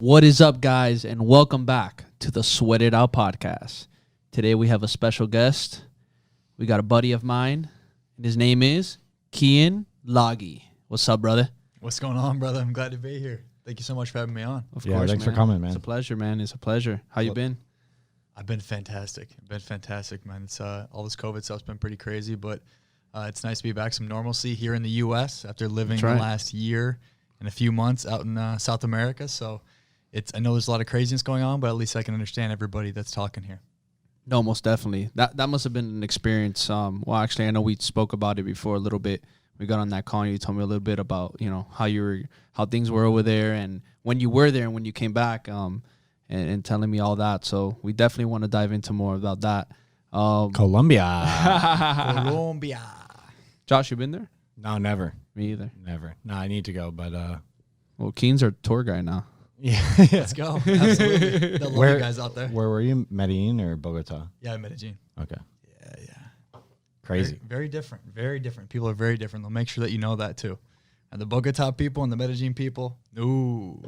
What is up, guys, and welcome back to the Sweat It Out podcast. Today we have a special guest. We got a buddy of mine, and his name is Keyen Lage. What's up, brother? What's going on, brother? I'm glad to be here. Thank you so much for having me on. Of course, thanks for coming, man. It's a pleasure, man. It's a pleasure. How you been? I've been fantastic. Man. It's all this COVID stuff's been pretty crazy, but it's nice to be back some normalcy here in the U.S. after living the last year and a few months out in South America. So I know there's a lot of craziness going on, but at least I can understand everybody that's talking here. No, most definitely. That must have been an experience. Well, actually, I know we spoke about it before a little bit. We got on that call and you told me a little bit about, how things were over there and when you were there and when you came back, and telling me all that. So we definitely want to dive into more about that. Colombia. Colombia. Josh, you been there? No, never. Me either. Never. No, I need to go, but well, Keen's our tour guy now. yeah. Let's go. Absolutely. The lovely guys out there. Where were you? Medellin or Bogota? Yeah, Medellin. Okay. Yeah. Crazy. Very different. Very different. People are very different. They'll make sure that you know that too. And the Bogota people and the Medellin people, no.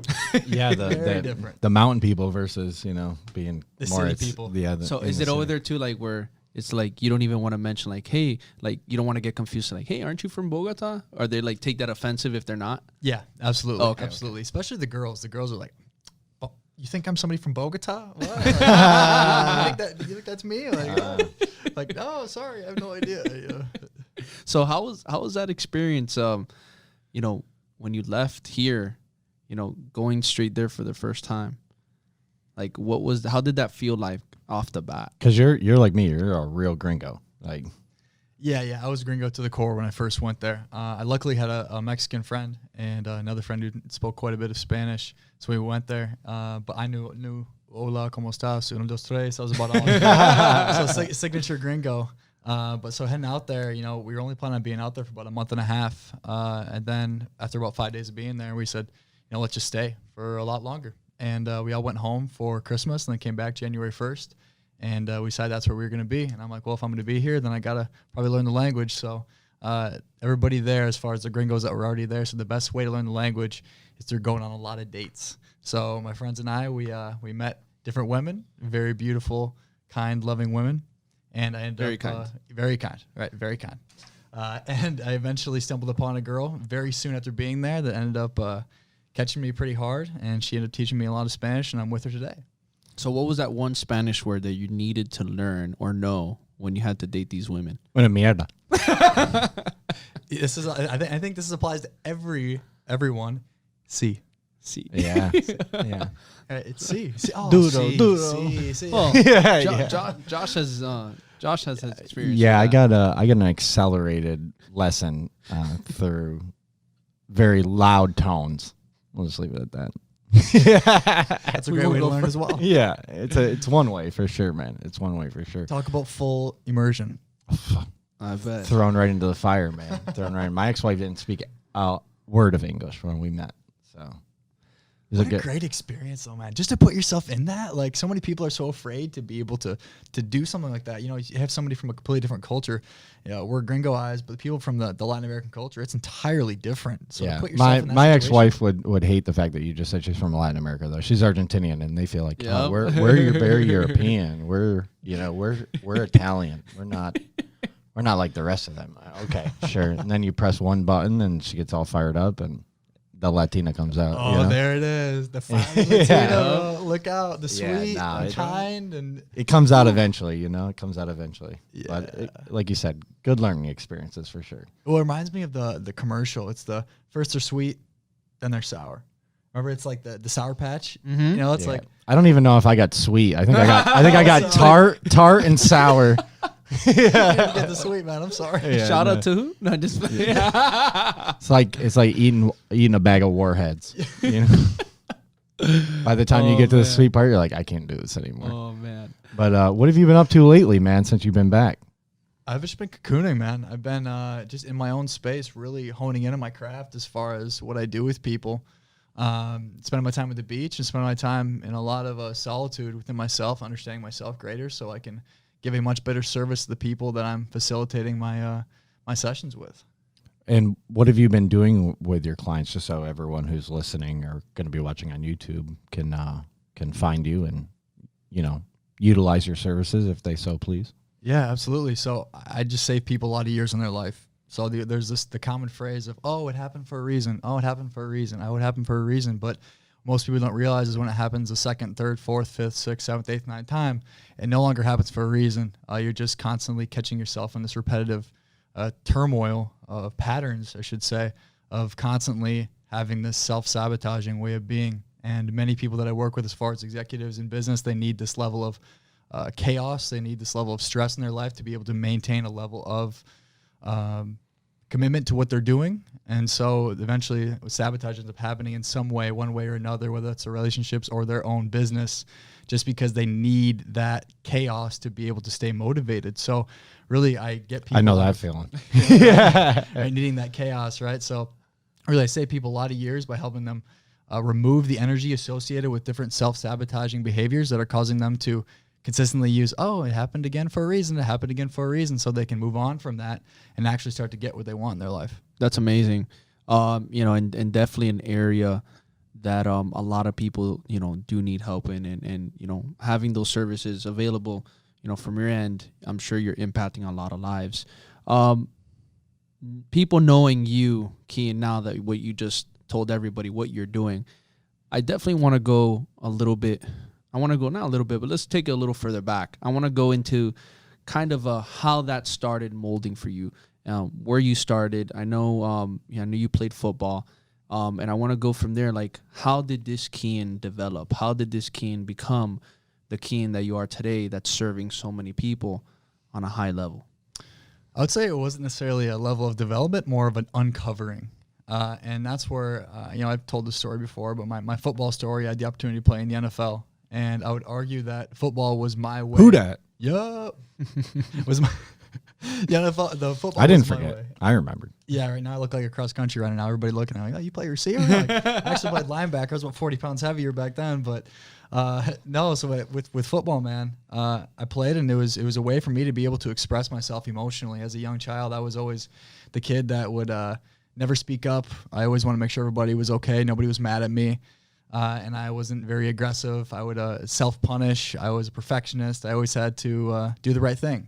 Yeah, very different. The mountain people versus, being the more city people. Yeah. So is it over there too, like where it's like you don't even want to mention like, hey, like you don't want to get confused, like, hey, aren't you from Bogota? Or they like take that offensive if they're not? Yeah, absolutely. Oh, okay, absolutely. Especially the girls. The girls are like, oh, you think I'm somebody from Bogota? What? You think that's me? Like, no, sorry, I have no idea. So how was that experience? When you left here, going straight there for the first time, like how did that feel like off the bat? Because you're like me, you're a real gringo. Like, yeah, I was a gringo to the core when I first went there. I luckily had a Mexican friend and another friend who spoke quite a bit of Spanish, so we went there. But I knew hola, cómo estás, uno, dos, tres. That was about all. So signature gringo. But so heading out there, we were only planning on being out there for about a month and a half. And then after about 5 days of being there, we said, let's just stay for a lot longer. And we all went home for Christmas and then came back January 1st. And we decided that's where we were going to be. And I'm like, well, if I'm going to be here, then I got to probably learn the language. So everybody there, as far as the gringos that were already there, so the best way to learn the language is through going on a lot of dates. So my friends and I, we met different women, very beautiful, kind, loving women. And I ended very kind, very kind. And I eventually stumbled upon a girl very soon after being there that ended up catching me pretty hard, and she ended up teaching me a lot of Spanish, and I'm with her today. So what was that one Spanish word that you needed to learn or know when you had to date these women? Una mierda. I think this applies to everyone. Sí. See. Yeah. Yeah. It's C. Oh, Duro. C. Well, Yeah. Josh has his experience. Yeah, I got an accelerated lesson through very loud tones. We'll just leave it at that. That's a great way to learn as well. Yeah, it's one way for sure, man. It's one way for sure. Talk about full immersion. I bet. Thrown right into the fire, man. My ex-wife didn't speak a word of English when we met, so. What a great experience, though, man. Just to put yourself in that. Like, so many people are so afraid to be able to do something like that. You have somebody from a completely different culture. We're gringo eyes, but the people from the Latin American culture, it's entirely different. So yeah, put yourself in that my situation. ex-wife would hate the fact that you just said she's from Latin America, though. She's Argentinian, and they feel like we're very European. We're Italian. We're not like the rest of them. Okay, sure. And then you press one button, and she gets all fired up, and the Latina comes out. Oh, there it is. The fine Latina. Look out. The sweet, kind. And it comes out eventually, It comes out eventually. Yeah. But like you said, good learning experiences for sure. Well, it reminds me of the commercial. It's the first they're sweet, then they're sour. Remember, it's like the Sour Patch. Mm-hmm. It's like I don't even know if I got sweet. I think I got tart and sour. get the sweet, man. I'm sorry. Yeah, shout out to who? No, just It's like eating a bag of warheads. By the time you get to the sweet part, you're like, I can't do this anymore. Oh man. But what have you been up to lately, man? Since you've been back? I've just been cocooning, man. I've been just in my own space, really honing in on my craft as far as what I do with people. Spending my time at the beach and spending my time in a lot of solitude within myself, understanding myself greater, so I can give a much better service to the people that I'm facilitating my sessions with. And what have you been doing with your clients, just so everyone who's listening or going to be watching on YouTube can find you and, utilize your services if they so please? Yeah, absolutely. So I just save people a lot of years in their life. So there's the common phrase of, oh, it happened for a reason. Oh, it happened for a reason. Oh, it happened for a reason. But most people don't realize is when it happens the second, third, fourth, fifth, sixth, seventh, eighth, ninth time, it no longer happens for a reason. You're just constantly catching yourself in this repetitive turmoil of patterns, I should say, of constantly having this self-sabotaging way of being. And many people that I work with as far as executives in business, they need this level of chaos. They need this level of stress in their life to be able to maintain a level of commitment to what they're doing. And so eventually sabotage ends up happening in some way, one way or another, whether it's their relationships or their own business, just because they need that chaos to be able to stay motivated. So really I get people. I know that feeling. Right, needing that chaos, right? So really I save people a lot of years by helping them remove the energy associated with different self-sabotaging behaviors that are causing them to consistently use, oh, it happened again for a reason, it happened again for a reason, so they can move on from that and actually start to get what they want in their life. That's amazing. And definitely an area that a lot of people, do need help in, and having those services available, from your end, I'm sure you're impacting a lot of lives. People knowing you, Keyen, now that what you just told everybody what you're doing, I definitely want to go a little bit. I want to go not a little bit, but let's take it a little further back. I want to go into kind of how that started molding for you, where you started. I know you played football, and I want to go from there. Like, how did this Keyen develop? How did this Keyen become the Keyen that you are today, that's serving so many people on a high level? I would say it wasn't necessarily a level of development, more of an uncovering. And that's where, I've told this story before, but my football story, I had the opportunity to play in the NFL. And I would argue that football was my way. Who dat? Yup. Was my the NFL, the football. I didn't was my forget. way. I remembered. Yeah, right now I look like a cross country runner. Now everybody looking at me like, oh, you play receiver? Like, I actually played linebacker. I was about 40 pounds heavier back then, but no. So with football, man, I played, and it was a way for me to be able to express myself emotionally. As a young child, I was always the kid that would never speak up. I always want to make sure everybody was okay. Nobody was mad at me. And I wasn't very aggressive. I would self-punish. I was a perfectionist. I always had to do the right thing.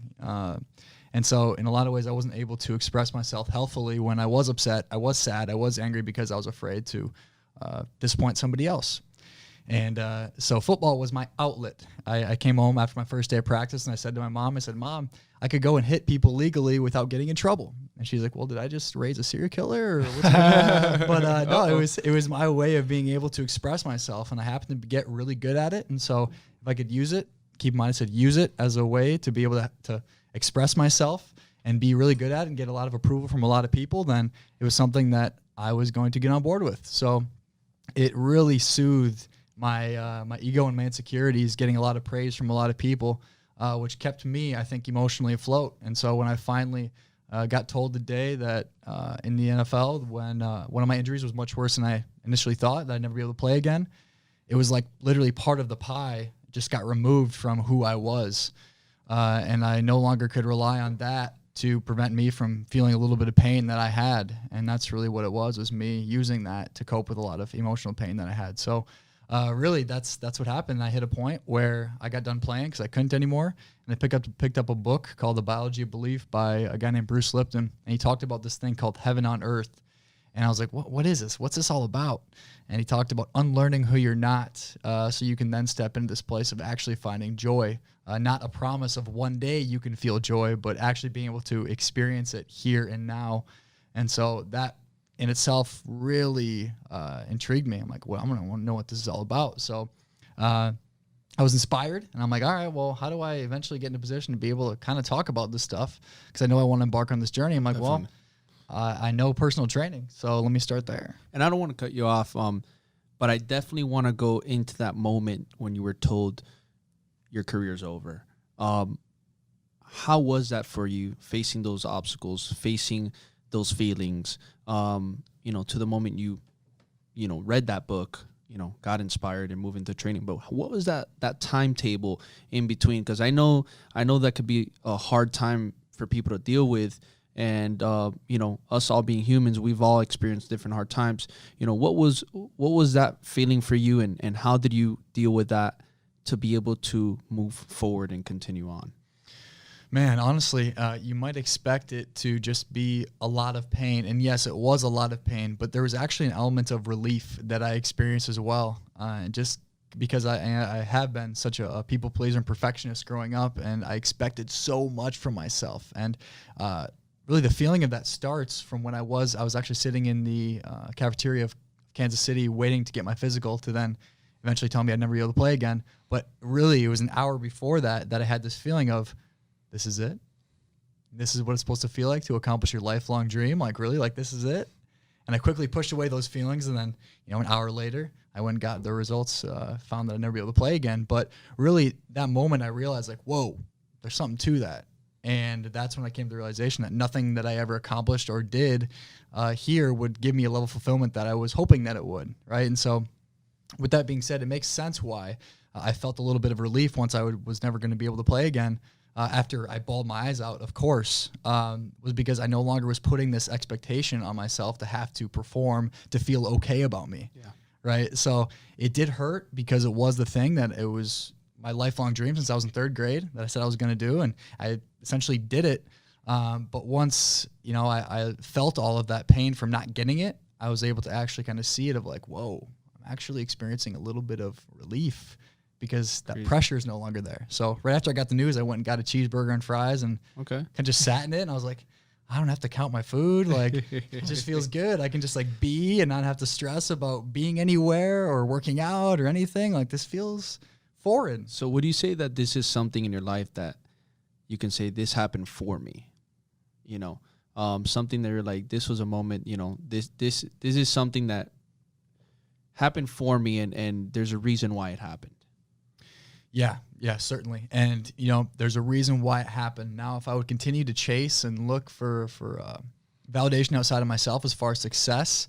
And so in a lot of ways, I wasn't able to express myself healthfully when I was upset. I was sad. I was angry because I was afraid to disappoint somebody else. And so football was my outlet. I came home after my first day of practice, and I said to my mom, Mom, I could go and hit people legally without getting in trouble. And she's like, well, did I just raise a serial killer? Or what's but no, it was my way of being able to express myself, and I happened to get really good at it. And so if I could use it, keep in mind I said use it as a way to be able to express myself and be really good at it and get a lot of approval from a lot of people, then it was something that I was going to get on board with. So it really soothed my ego and my insecurities, getting a lot of praise from a lot of people, which kept me, I think, emotionally afloat. And so when I finally got told the day that in the NFL, when one of my injuries was much worse than I initially thought, that I'd never be able to play again, it was like literally part of the pie just got removed from who I was. And I no longer could rely on that to prevent me from feeling a little bit of pain that I had. And that's really what it was me using that to cope with a lot of emotional pain that I had. So really, that's what happened. I hit a point where I got done playing because I couldn't anymore, and I picked up a book called The Biology of Belief by a guy named Bruce Lipton, and he talked about this thing called heaven on earth. And I was like, what is this? What's this all about? And he talked about unlearning who you're not, so you can then step into this place of actually finding joy, not a promise of one day you can feel joy, but actually being able to experience it here and now. And so that in itself really intrigued me. I'm like, well, I'm going to want to know what this is all about. So I was inspired, and I'm like, all right, well, how do I eventually get in a position to be able to kind of talk about this stuff? Because I know I want to embark on this journey. I'm like, Definitely. I know personal training, so let me start there. And I don't want to cut you off, but I definitely want to go into that moment when you were told your career's over. How was that for you, facing those obstacles, facing those feelings, to the moment you read that book, got inspired and moved into training? But what was that timetable in between? Because I know that could be a hard time for people to deal with. And you know, us all being humans, we've all experienced different hard times. You know, what was that feeling for you, and how did you deal with that to be able to move forward and continue on? Man, honestly, you might expect it to just be a lot of pain. And yes, it was a lot of pain, but there was actually an element of relief that I experienced as well. Just because I have been such a people pleaser and perfectionist growing up, and I expected so much from myself. And really the feeling of that starts from when I was actually sitting in the cafeteria of Kansas City waiting to get my physical to then eventually tell me I'd never be able to play again. But really, it was an hour before that I had this feeling of, this is it. This is what it's supposed to feel like to accomplish your lifelong dream. Like, really? Like, this is it? And I quickly pushed away those feelings. And then, you know, an hour later, I went and got the results, found that I'd never be able to play again. But really, that moment, I realized, like, whoa, there's something to that. And that's when I came to the realization that nothing that I ever accomplished or did here would give me a level of fulfillment that I was hoping that it would, right? And so with that being said, it makes sense why I felt a little bit of relief once I was never going to be able to play again. After I bawled my eyes out, of course, was because I no longer was putting this expectation on myself to have to perform to feel okay about me. Yeah. Right. So it did hurt because it was the thing that it was my lifelong dream since I was in third grade that I said I was going to do. And I essentially did it. But once, you know, I felt all of that pain from not getting it, I was able to actually kind of see it of like, whoa, I'm actually experiencing a little bit of relief, because that pressure is no longer there. So right after I got the news, I went and got a cheeseburger and fries and kind of just sat in it. And I was like, I don't have to count my food. Like, it just feels good. I can just like be and not have to stress about being anywhere or working out or anything. Like, this feels foreign. So would you say that this is something in your life that you can say this happened for me? You know, something that you're like, this was a moment, you know, this is something that happened for me, and there's a reason why it happened. Yeah, certainly. And, you know, there's a reason why it happened. Now, if I would continue to chase and look for validation outside of myself as far as success,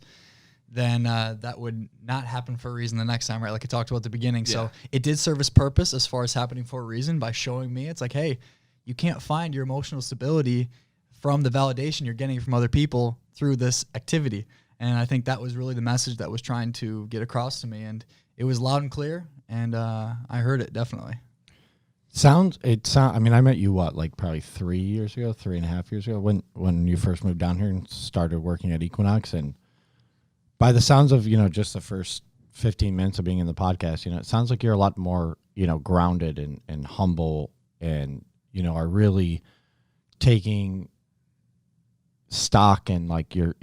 then that would not happen for a reason the next time, right? Like I talked about at the beginning. Yeah. So it did serve its purpose as far as happening for a reason by showing me it's like, hey, you can't find your emotional stability from the validation you're getting from other people through this activity. And I think that was really the message that was trying to get across to me. And it was loud and clear, and I heard it definitely. I mean, I met you probably 3.5 years ago when you first moved down here and started working at Equinox. And by the sounds of, you know, just the first 15 minutes of being in the podcast, you know, it sounds like you're a lot more, you know, grounded and humble, and, you know, are really taking stock in like your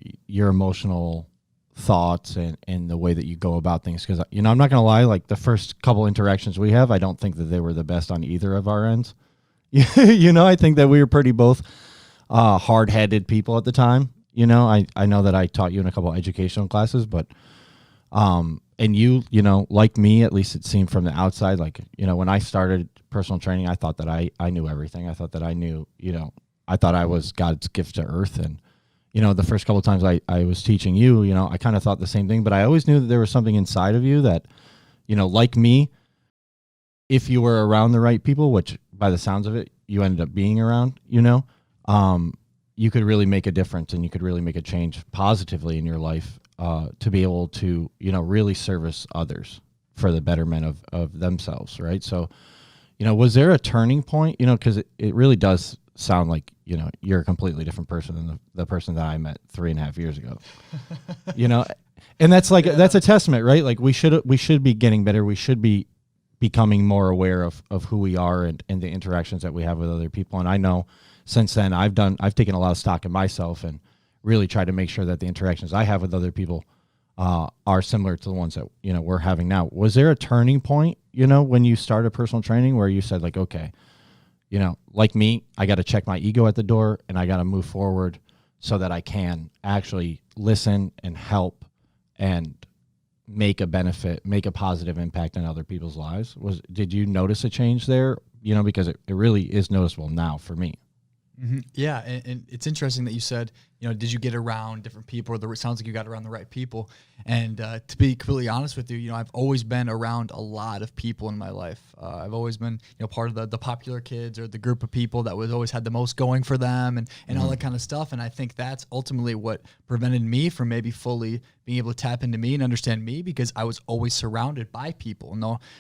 emotional thoughts and the way that you go about things. Because, you know, I'm not gonna lie, like the first couple interactions we have, I don't think that they were the best on either of our ends. You know, I think that we were pretty both hard-headed people at the time. You know, I know that I taught you in a couple of educational classes, but and you know, like me, at least it seemed from the outside, like, you know, when I started personal training, I thought that I knew everything. I thought that I knew, you know, I thought I was God's gift to earth. And, you know, the first couple of times I was teaching you, you know, I kind of thought the same thing, but I always knew that there was something inside of you that, you know, like me, if you were around the right people, which by the sounds of it, you ended up being around, you know, you could really make a difference, and you could really make a change positively in your life to be able to, you know, really service others for the betterment of themselves, right? So, you know, was there a turning point, you know, because it really does sound like, you know, you're a completely different person than the person that I met 3.5 years ago. You know, and that's like, that's a testament, right? Like we should be getting better. We should be becoming more aware of who we are and the interactions that we have with other people. And I know since then I've taken a lot of stock in myself and really tried to make sure that the interactions I have with other people are similar to the ones that, you know, we're having now. Was there a turning point, you know, when you started personal training where you said like, okay, you know, like me, I got to check my ego at the door and I got to move forward so that I can actually listen and help and make a positive impact on other people's lives? Did you notice a change there? You know, because it really is noticeable now for me. Yeah, and it's interesting that you said, did you get around different people? It sounds like you got around the right people. And to be completely honest with you, I've always been around a lot of people in my life. I've always been, part of the popular kids or the group of people that was always had the most going for them and all that kind of stuff. And I think that's ultimately what prevented me from maybe fully being able to tap into me and understand me, because I was always surrounded by people.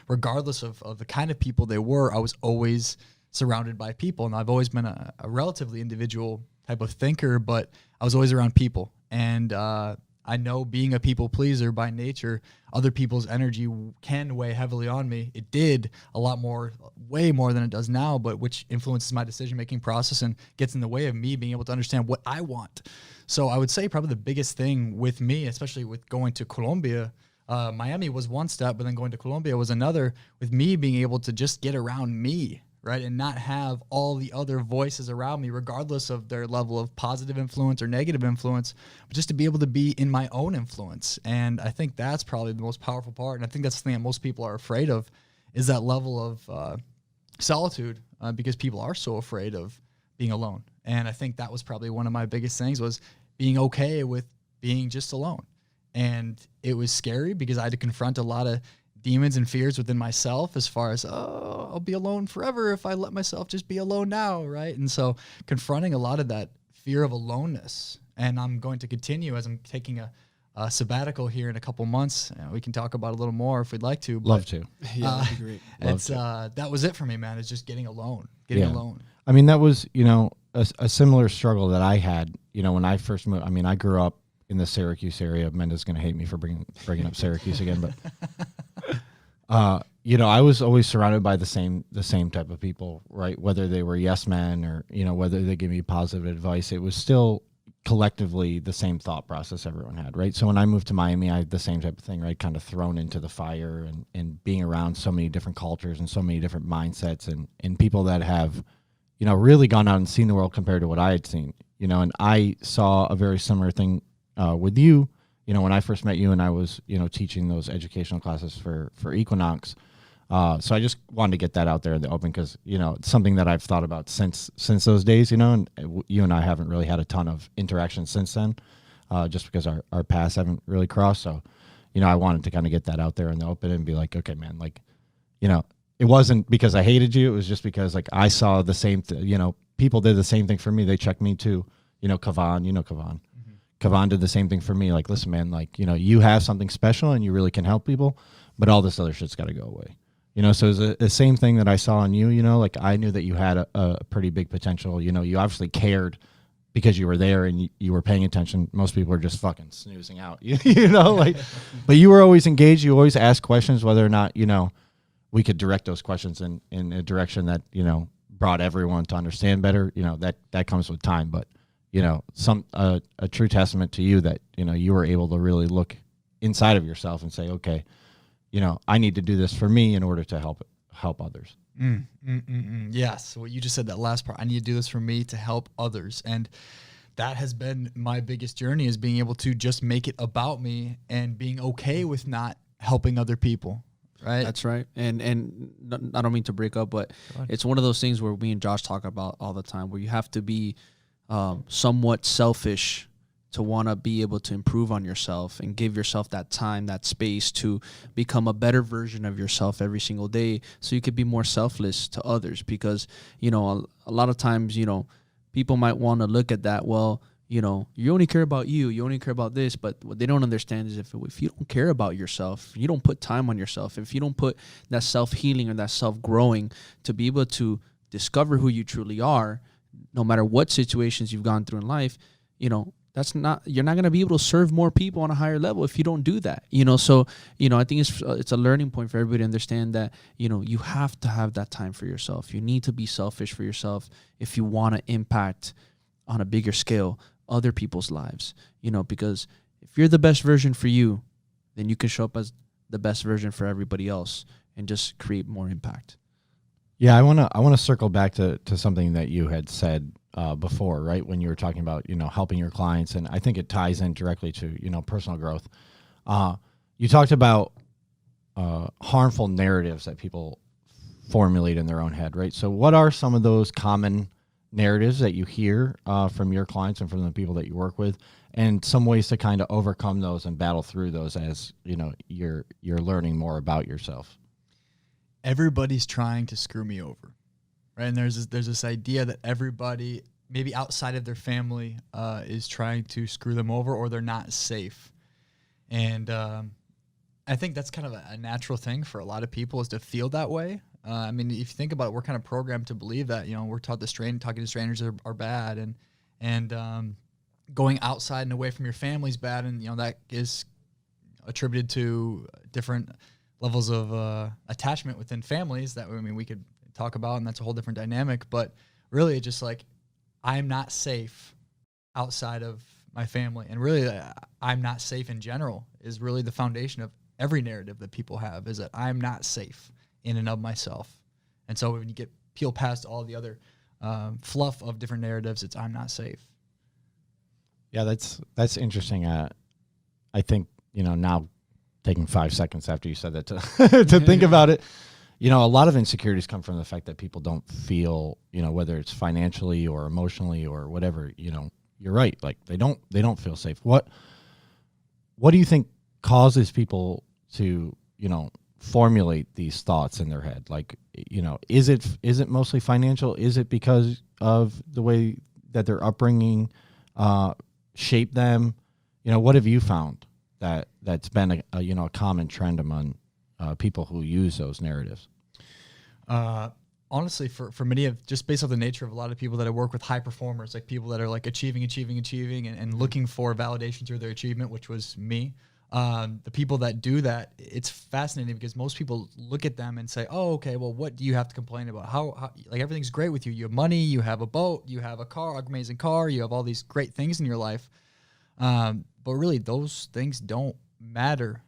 Regardless of the kind of people they were, I was always surrounded by people. And I've always been a relatively individual type of thinker, but I was always around people. And I know, being a people pleaser by nature, other people's energy can weigh heavily on me. It did a lot more, way more than it does now, but which influences my decision-making process and gets in the way of me being able to understand what I want. So I would say probably the biggest thing with me, especially with going to Colombia, Miami was one step, but then going to Colombia was another, with me being able to just get around me, right? And not have all the other voices around me, regardless of their level of positive influence or negative influence, but just to be able to be in my own influence. And I think that's probably the most powerful part. And I think that's the thing that most people are afraid of, is that level of solitude, because people are so afraid of being alone. And I think that was probably one of my biggest things, was being okay with being just alone. And it was scary because I had to confront a lot of demons and fears within myself, as far as, I'll be alone forever if I let myself just be alone now, right? And so confronting a lot of that fear of aloneness, and I'm going to continue as I'm taking a sabbatical here in a couple months. We can talk about it a little more if we'd like to. Love to. Yeah, that'd be great. That was it for me, man. It's just getting alone, alone. I mean, that was, a similar struggle that I had, when I first moved. I mean, I grew up in the Syracuse area. Menda's going to hate me for bringing up Syracuse again, but I was always surrounded by the same type of people, right? Whether they were yes men or, whether they give me positive advice, it was still collectively the same thought process everyone had, right? So when I moved to Miami, I had the same type of thing, right? Kind of thrown into the fire and being around so many different cultures and so many different mindsets and people that have, really gone out and seen the world compared to what I had seen, and I saw a very similar thing with you. When I first met you and I was, teaching those educational classes for Equinox. So I just wanted to get that out there in the open, because, it's something that I've thought about since those days, and you and I haven't really had a ton of interaction since then, just because our paths haven't really crossed. So, I wanted to kind of get that out there in the open and be like, okay, man, like, it wasn't because I hated you. It was just because, like, I saw the same, people did the same thing for me. They checked me too. Kavan, Kavan. Kavan did the same thing for me. Like, listen, man, like, you have something special and you really can help people, but all this other shit's got to go away. So it's the same thing that I saw in you, like, I knew that you had a pretty big potential. You obviously cared because you were there and you were paying attention. Most people are just fucking snoozing out, but you were always engaged. You always asked questions, whether or not, we could direct those questions in a direction that, brought everyone to understand better. That comes with time, but a true testament to you that, you were able to really look inside of yourself and say, okay, I need to do this for me in order to help others. Yes. What you just said, that last part, I need to do this for me to help others. And that has been my biggest journey, is being able to just make it about me and being okay with not helping other people. Right. That's right. And I don't mean to break up, but it's one of those things where me and Josh talk about all the time, where you have to be somewhat selfish to want to be able to improve on yourself and give yourself that time, that space to become a better version of yourself every single day, so you could be more selfless to others. Because, a lot of times, people might want to look at that, well, you only care about you only care about this, but what they don't understand is if you don't care about yourself, you don't put time on yourself, if you don't put that self-healing or that self-growing to be able to discover who you truly are, no matter what situations you've gone through in life, you're not going to be able to serve more people on a higher level if you don't do that. So I think it's a learning point for everybody to understand that you have to have that time for yourself. You need to be selfish for yourself if you want to impact on a bigger scale other people's lives. Because if you're the best version for you, then you can show up as the best version for everybody else and just create more impact. Yeah, I want to circle back to something that you had said before, right? When you were talking about, helping your clients, and I think it ties in directly to, personal growth. You talked about harmful narratives that people formulate in their own head, right? So what are some of those common narratives that you hear from your clients and from the people that you work with, and some ways to kind of overcome those and battle through those as you're learning more about yourself. Everybody's trying to screw me over, right? And there's this idea that everybody, maybe outside of their family, is trying to screw them over, or they're not safe. And I think that's kind of a natural thing for a lot of people, is to feel that way. I mean, if you think about it, we're kind of programmed to believe that, we're taught talking to strangers are bad, and going outside and away from your family is bad, and that is attributed to different levels of attachment within families that we could talk about, and that's a whole different dynamic. But really, it's just like, I'm not safe outside of my family, and really, I'm not safe in general is really the foundation of every narrative that people have, is that I'm not safe in and of myself. And so when you peel past all the other fluff of different narratives, it's I'm not safe. Yeah, that's interesting. I think, now taking 5 seconds after you said that to think about it, a lot of insecurities come from the fact that people don't feel, whether it's financially or emotionally or whatever, you're right. Like they don't feel safe. What do you think causes people to, formulate these thoughts in their head? Like, is it mostly financial? Is it because of the way that their upbringing shaped them? What have you found that's been a common trend among people who use those narratives? Honestly, for many of, just based off the nature of a lot of people that I work with, high performers, like people that are like achieving and looking for validation through their achievement, which was me. The people that do that, it's fascinating because most people look at them and say, oh, okay, well, what do you have to complain about? How like everything's great with you. You have money, you have a boat, you have a car, amazing car, you have all these great things in your life. But really those things don't matter.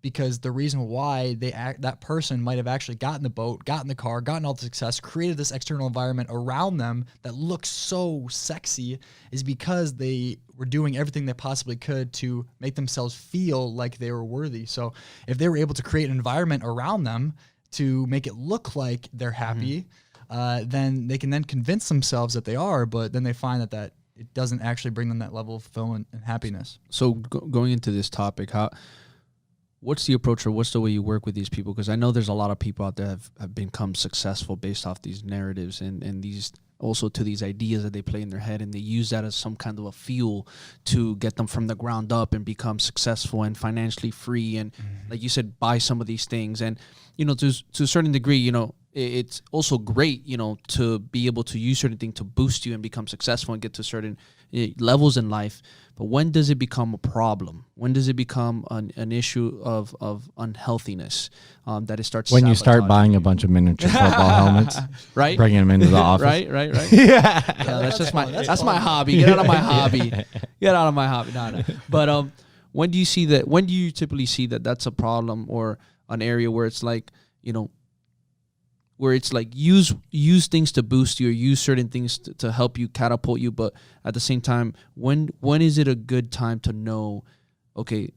Because the reason why that person might have actually gotten the boat, gotten the car, gotten all the success, created this external environment around them that looks so sexy, is because they were doing everything they possibly could to make themselves feel like they were worthy. So if they were able to create an environment around them to make it look like they're happy, then they can then convince themselves that they are, but then they find that it doesn't actually bring them that level of fulfillment and happiness. So going into this topic, what's the approach, or what's the way you work with these people? Because I know there's a lot of people out there have become successful based off these narratives and these also to these ideas that they play in their head, and they use that as some kind of a fuel to get them from the ground up and become successful and financially free. And like you said, buy some of these things. And, to a certain degree, it's also great, to be able to use certain things to boost you and become successful and get to certain levels in life. But when does it become a problem? When does it become an issue of unhealthiness that it starts? When you start buying a bunch of miniature football helmets, right? Bringing them into the office, right. Yeah, that's just that's my hobby. Get out of my hobby. Get out of my hobby. No. But when do you see that? When do you typically see that that's a problem, or an area where it's like, where it's like use things to boost you, or use certain things to help you catapult you, but at the same time, when is it a good time to know, okay,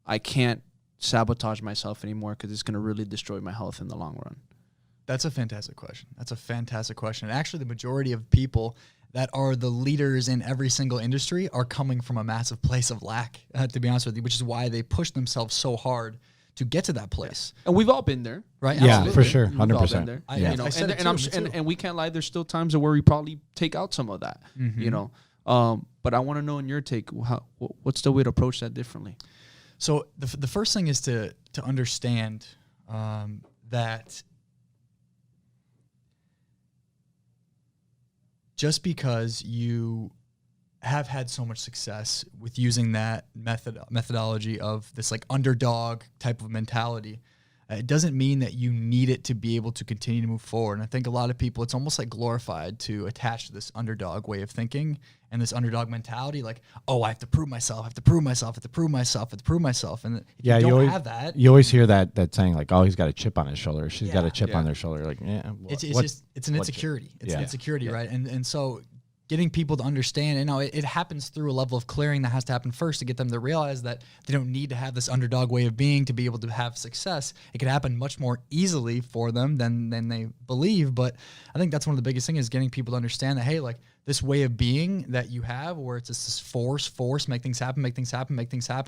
I can't sabotage myself anymore because it's going to really destroy my health in the long run? That's a fantastic question. And actually, the majority of people that are the leaders in every single industry are coming from a massive place of lack, to be honest with you, which is why they push themselves so hard to get to that place. And we've all been there, right? Yeah, Absolutely. for sure, 100%. And we can't lie. There's still times where we probably take out some of that, But I want to know, in your take, what's the way to approach that differently? So the first thing is to understand that just because you have had so much success with using that methodology of this like underdog type of mentality, it doesn't mean that you need it to be able to continue to move forward. And I think a lot of people, it's almost like glorified to attach to this underdog way of thinking and this underdog mentality, like, oh, I have to prove myself, And if you don't have that, you always hear that saying, like, oh, he's got a chip on his shoulder, she's got a chip on their shoulder. Like, it's an insecurity. It's an insecurity, right? And so getting people to understand, it happens through a level of clearing that has to happen first to get them to realize that they don't need to have this underdog way of being to be able to have success. It can happen much more easily for them than they believe. But I think that's one of the biggest things is getting people to understand that, hey, like this way of being that you have where it's just this force, make things happen.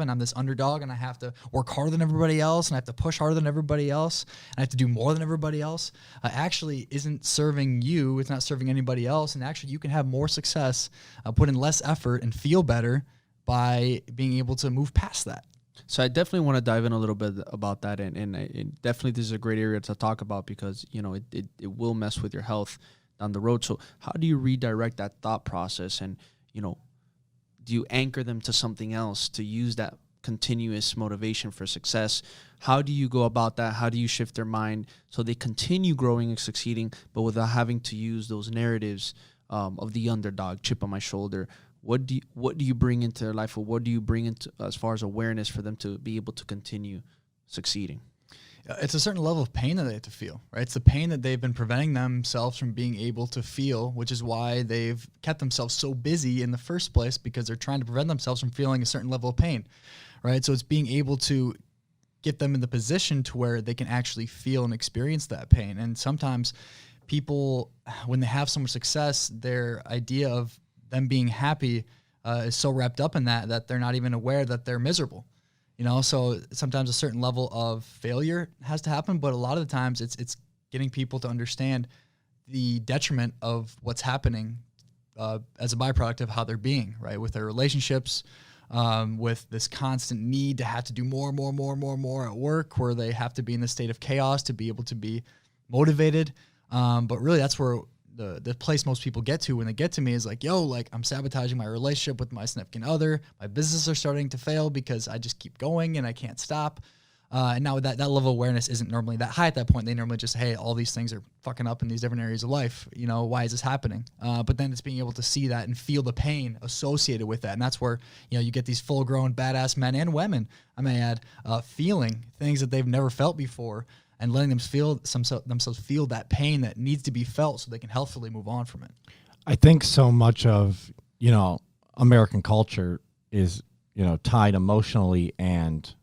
I'm this underdog and I have to work harder than everybody else and I have to push harder than everybody else and I have to do more than everybody else actually isn't serving you. It's not serving anybody else. And actually you can have more success, put in less effort and feel better by being able to move past that. So I definitely want to dive in a little bit about that. And definitely this is a great area to talk about because, it will mess with your health down the road. So how do you redirect that thought process? And, do you anchor them to something else to use that continuous motivation for success? How do you go about that? How do you shift their mind so they continue growing and succeeding, but without having to use those narratives of the underdog, chip on my shoulder? What do you bring into their life, or what do you bring into as far as awareness for them to be able to continue succeeding? It's a certain level of pain that they have to feel, right? It's the pain that they've been preventing themselves from being able to feel, which is why they've kept themselves so busy in the first place, because they're trying to prevent themselves from feeling a certain level of pain, right? So it's being able to get them in the position to where they can actually feel and experience that pain. And sometimes people, when they have so much success, their idea of them being happy is so wrapped up in that they're not even aware that they're miserable. So sometimes a certain level of failure has to happen, but a lot of the times it's getting people to understand the detriment of what's happening as a byproduct of how they're being, right? With their relationships, with this constant need to have to do more at work, where they have to be in this state of chaos to be able to be motivated. But really that's where the place most people get to when they get to me is like, yo, like I'm sabotaging my relationship with my significant other. My businesses are starting to fail because I just keep going and I can't stop. And now that level of awareness isn't normally that high at that point. They normally just, hey, all these things are fucking up in these different areas of life. Why is this happening? But then it's being able to see that and feel the pain associated with that. And that's where, you get these full grown badass men and women, I may add, feeling things that they've never felt before, and letting them themselves feel that pain that needs to be felt so they can healthfully move on from it. I think so much of, American culture is, tied emotionally and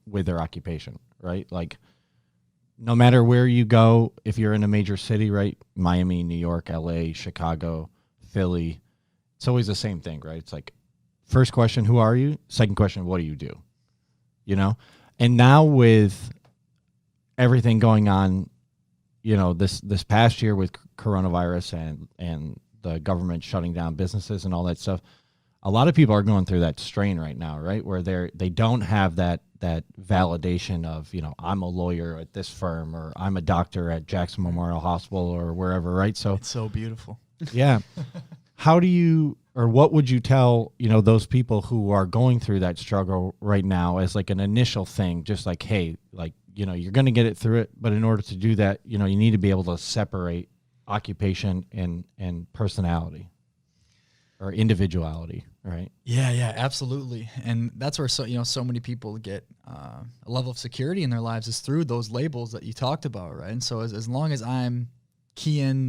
with their occupation, right? Like no matter where you go, if you're in a major city, right? Miami, New York, LA, Chicago, Philly, it's always the same thing, right? It's like first question, who are you? Second question, what do you do? And now with everything going on, this past year with coronavirus and the government shutting down businesses and all that stuff, a lot of people are going through that strain right now, right? Where they don't have that validation of, I'm a lawyer at this firm, or I'm a doctor at Jackson Memorial Hospital, or wherever, right? So it's so beautiful. Yeah. How do you, or what would you tell, those people who are going through that struggle right now as like an initial thing, just like, hey, like, you're going to get it through it, but in order to do that, you need to be able to separate occupation and personality or individuality, right? Yeah, absolutely. And that's where so many people get a level of security in their lives is through those labels that you talked about, right? And so as long as I'm Keyen,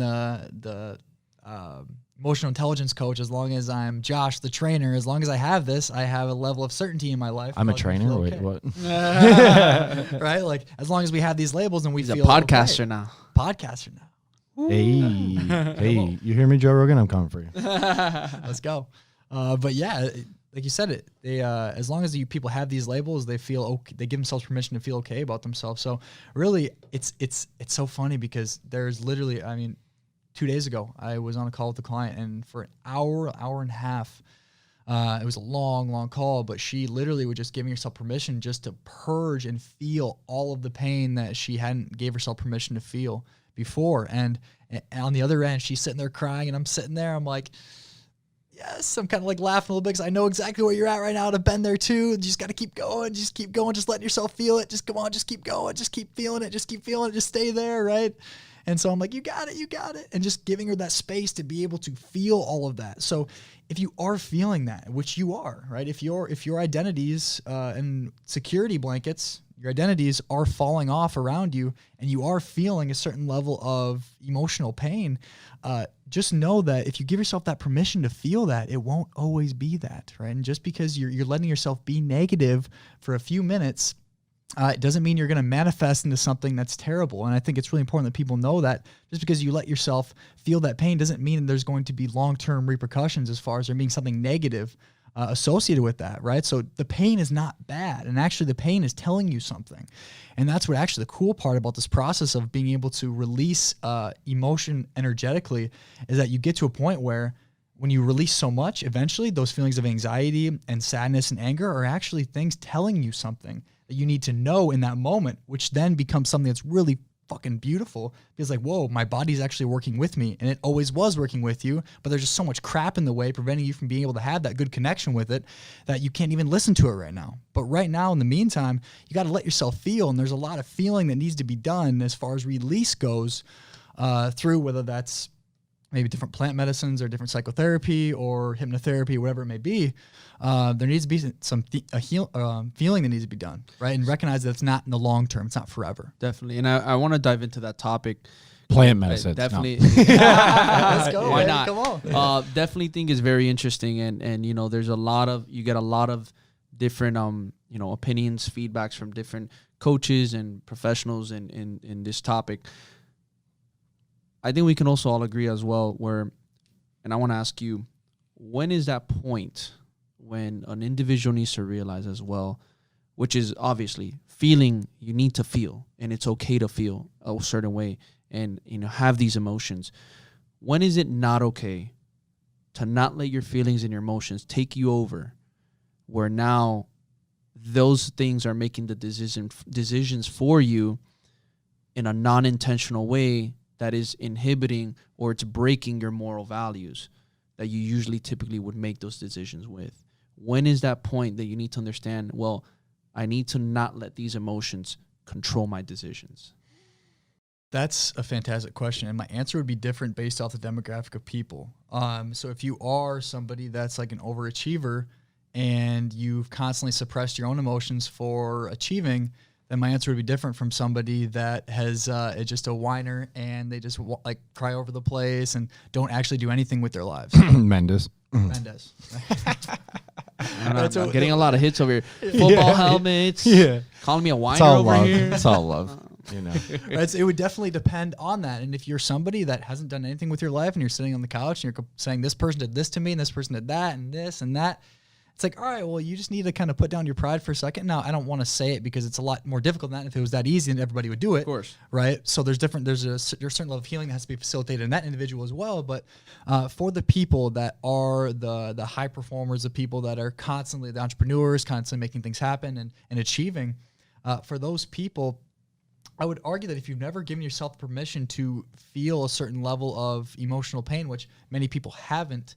the emotional intelligence coach, as long as I'm Josh, the trainer, as long as I have this, I have a level of certainty in my life. I'm a trainer? Okay. Wait, what? Right? Like, as long as we have these labels and He's feel a podcaster okay. now. Podcaster now. Hey, you hear me, Joe Rogan? I'm coming for you. Let's go. But yeah, like you said, as long as people have these labels, they feel okay. They give themselves permission to feel okay about themselves. So really, it's so funny because there's literally, 2 days ago, I was on a call with a client, and for an hour and a half, it was a long call, but she literally was just giving herself permission just to purge and feel all of the pain that she hadn't gave herself permission to feel before. And on the other end, she's sitting there crying, and I'm sitting there, I'm like, yes, I'm kind of like laughing a little bit because I know exactly where you're at right now. I've been there too. You just got to keep going, just letting yourself feel it. Just come on, just keep going, just keep feeling it, just stay there, right? And so I'm like, you got it. And just giving her that space to be able to feel all of that. So if you are feeling that, which you are, right? If your identities and security blankets, your identities are falling off around you and you are feeling a certain level of emotional pain, just know that if you give yourself that permission to feel that, it won't always be that, right? And just because you're letting yourself be negative for a few minutes, it doesn't mean you're going to manifest into something that's terrible. And I think it's really important that people know that just because you let yourself feel that pain doesn't mean there's going to be long-term repercussions as far as there being something negative associated with that, right? So the pain is not bad. And actually the pain is telling you something. And that's what actually the cool part about this process of being able to release emotion energetically is that you get to a point where when you release so much, eventually those feelings of anxiety and sadness and anger are actually things telling you something that you need to know in that moment, which then becomes something that's really fucking beautiful. Because like, whoa, my body's actually working with me, and it always was working with you, but there's just so much crap in the way preventing you from being able to have that good connection with it that you can't even listen to it right now. But right now, in the meantime, you got to let yourself feel, and there's a lot of feeling that needs to be done as far as release goes through whether that's maybe different plant medicines or different psychotherapy or hypnotherapy, whatever it may be. There needs to be some feeling that needs to be done, right? And recognize that it's not in the long term. It's not forever. Definitely. And I want to dive into that topic. Plant medicine. Definitely. Let's go. Why man. not? Come on. Definitely think is very interesting. And you know, there's you get a lot of different, you know, opinions, feedbacks from different coaches and professionals in this topic. I think we can also all agree as well and I want to ask you, when is that point when an individual needs to realize as well, which is obviously feeling, you need to feel, and it's okay to feel a certain way and, you know, have these emotions. When is it not okay to not let your feelings and your emotions take you over, where now those things are making the decisions for you in a non-intentional way that is inhibiting or it's breaking your moral values that you usually typically would make those decisions with? When is that point that you need to understand, well, I need to not let these emotions control my decisions? That's a fantastic question. And my answer would be different based off the demographic of people. So if you are somebody that's like an overachiever and you've constantly suppressed your own emotions for achieving, then my answer would be different from somebody that has is just a whiner and they just like cry over the place and don't actually do anything with their lives. Mendes. I'm getting a lot of hits over here. Football helmets. Yeah. Calling me a It's whiner all over love. here. It's all love. You know. It would definitely depend on that. And if you're somebody that hasn't done anything with your life and you're sitting on the couch and you're saying this person did this to me and this person did that and this and that, it's like, all right, well, you just need to kind of put down your pride for a second. Now, I don't want to say it because it's a lot more difficult than that. If it was that easy, then everybody would do it. Of course. Right? So there's a certain level of healing that has to be facilitated in that individual as well. But for the people that are the high performers, the people that are constantly the entrepreneurs, constantly making things happen and achieving, for those people, I would argue that if you've never given yourself permission to feel a certain level of emotional pain, which many people haven't,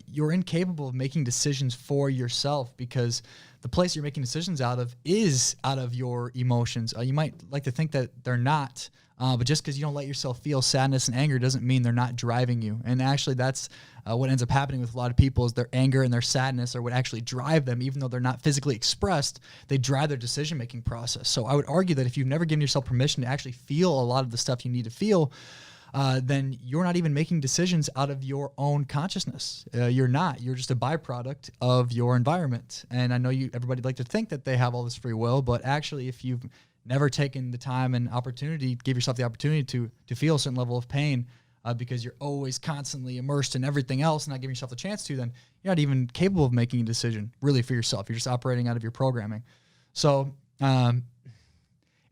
you're incapable of making decisions for yourself because the place you're making decisions out of is out of your emotions. You might like to think that they're not, but just because you don't let yourself feel sadness and anger doesn't mean they're not driving you. And actually that's what ends up happening with a lot of people is their anger and their sadness are what actually drive them. Even though they're not physically expressed, they drive their decision-making process. So I would argue that if you've never given yourself permission to actually feel a lot of the stuff you need to feel, then you're not even making decisions out of your own consciousness. You're not. You're just a byproduct of your environment. And I know everybody like to think that they have all this free will, but actually if you've never taken the time and opportunity, give yourself the opportunity to feel a certain level of pain because you're always constantly immersed in everything else and not giving yourself the chance to, then you're not even capable of making a decision really for yourself. You're just operating out of your programming. So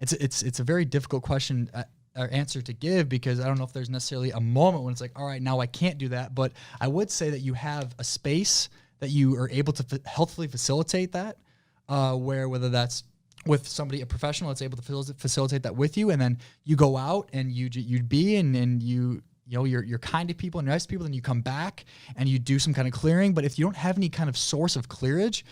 it's a very difficult question or answer to give because I don't know if there's necessarily a moment when it's like, all right, now I can't do that. But I would say that you have a space that you are able to healthfully facilitate that, whether that's with somebody, a professional that's able to facilitate that with you, and then you go out and you'd be and you're kind to people and nice to people, then you come back and you do some kind of clearing. But if you don't have any kind of source of clearage,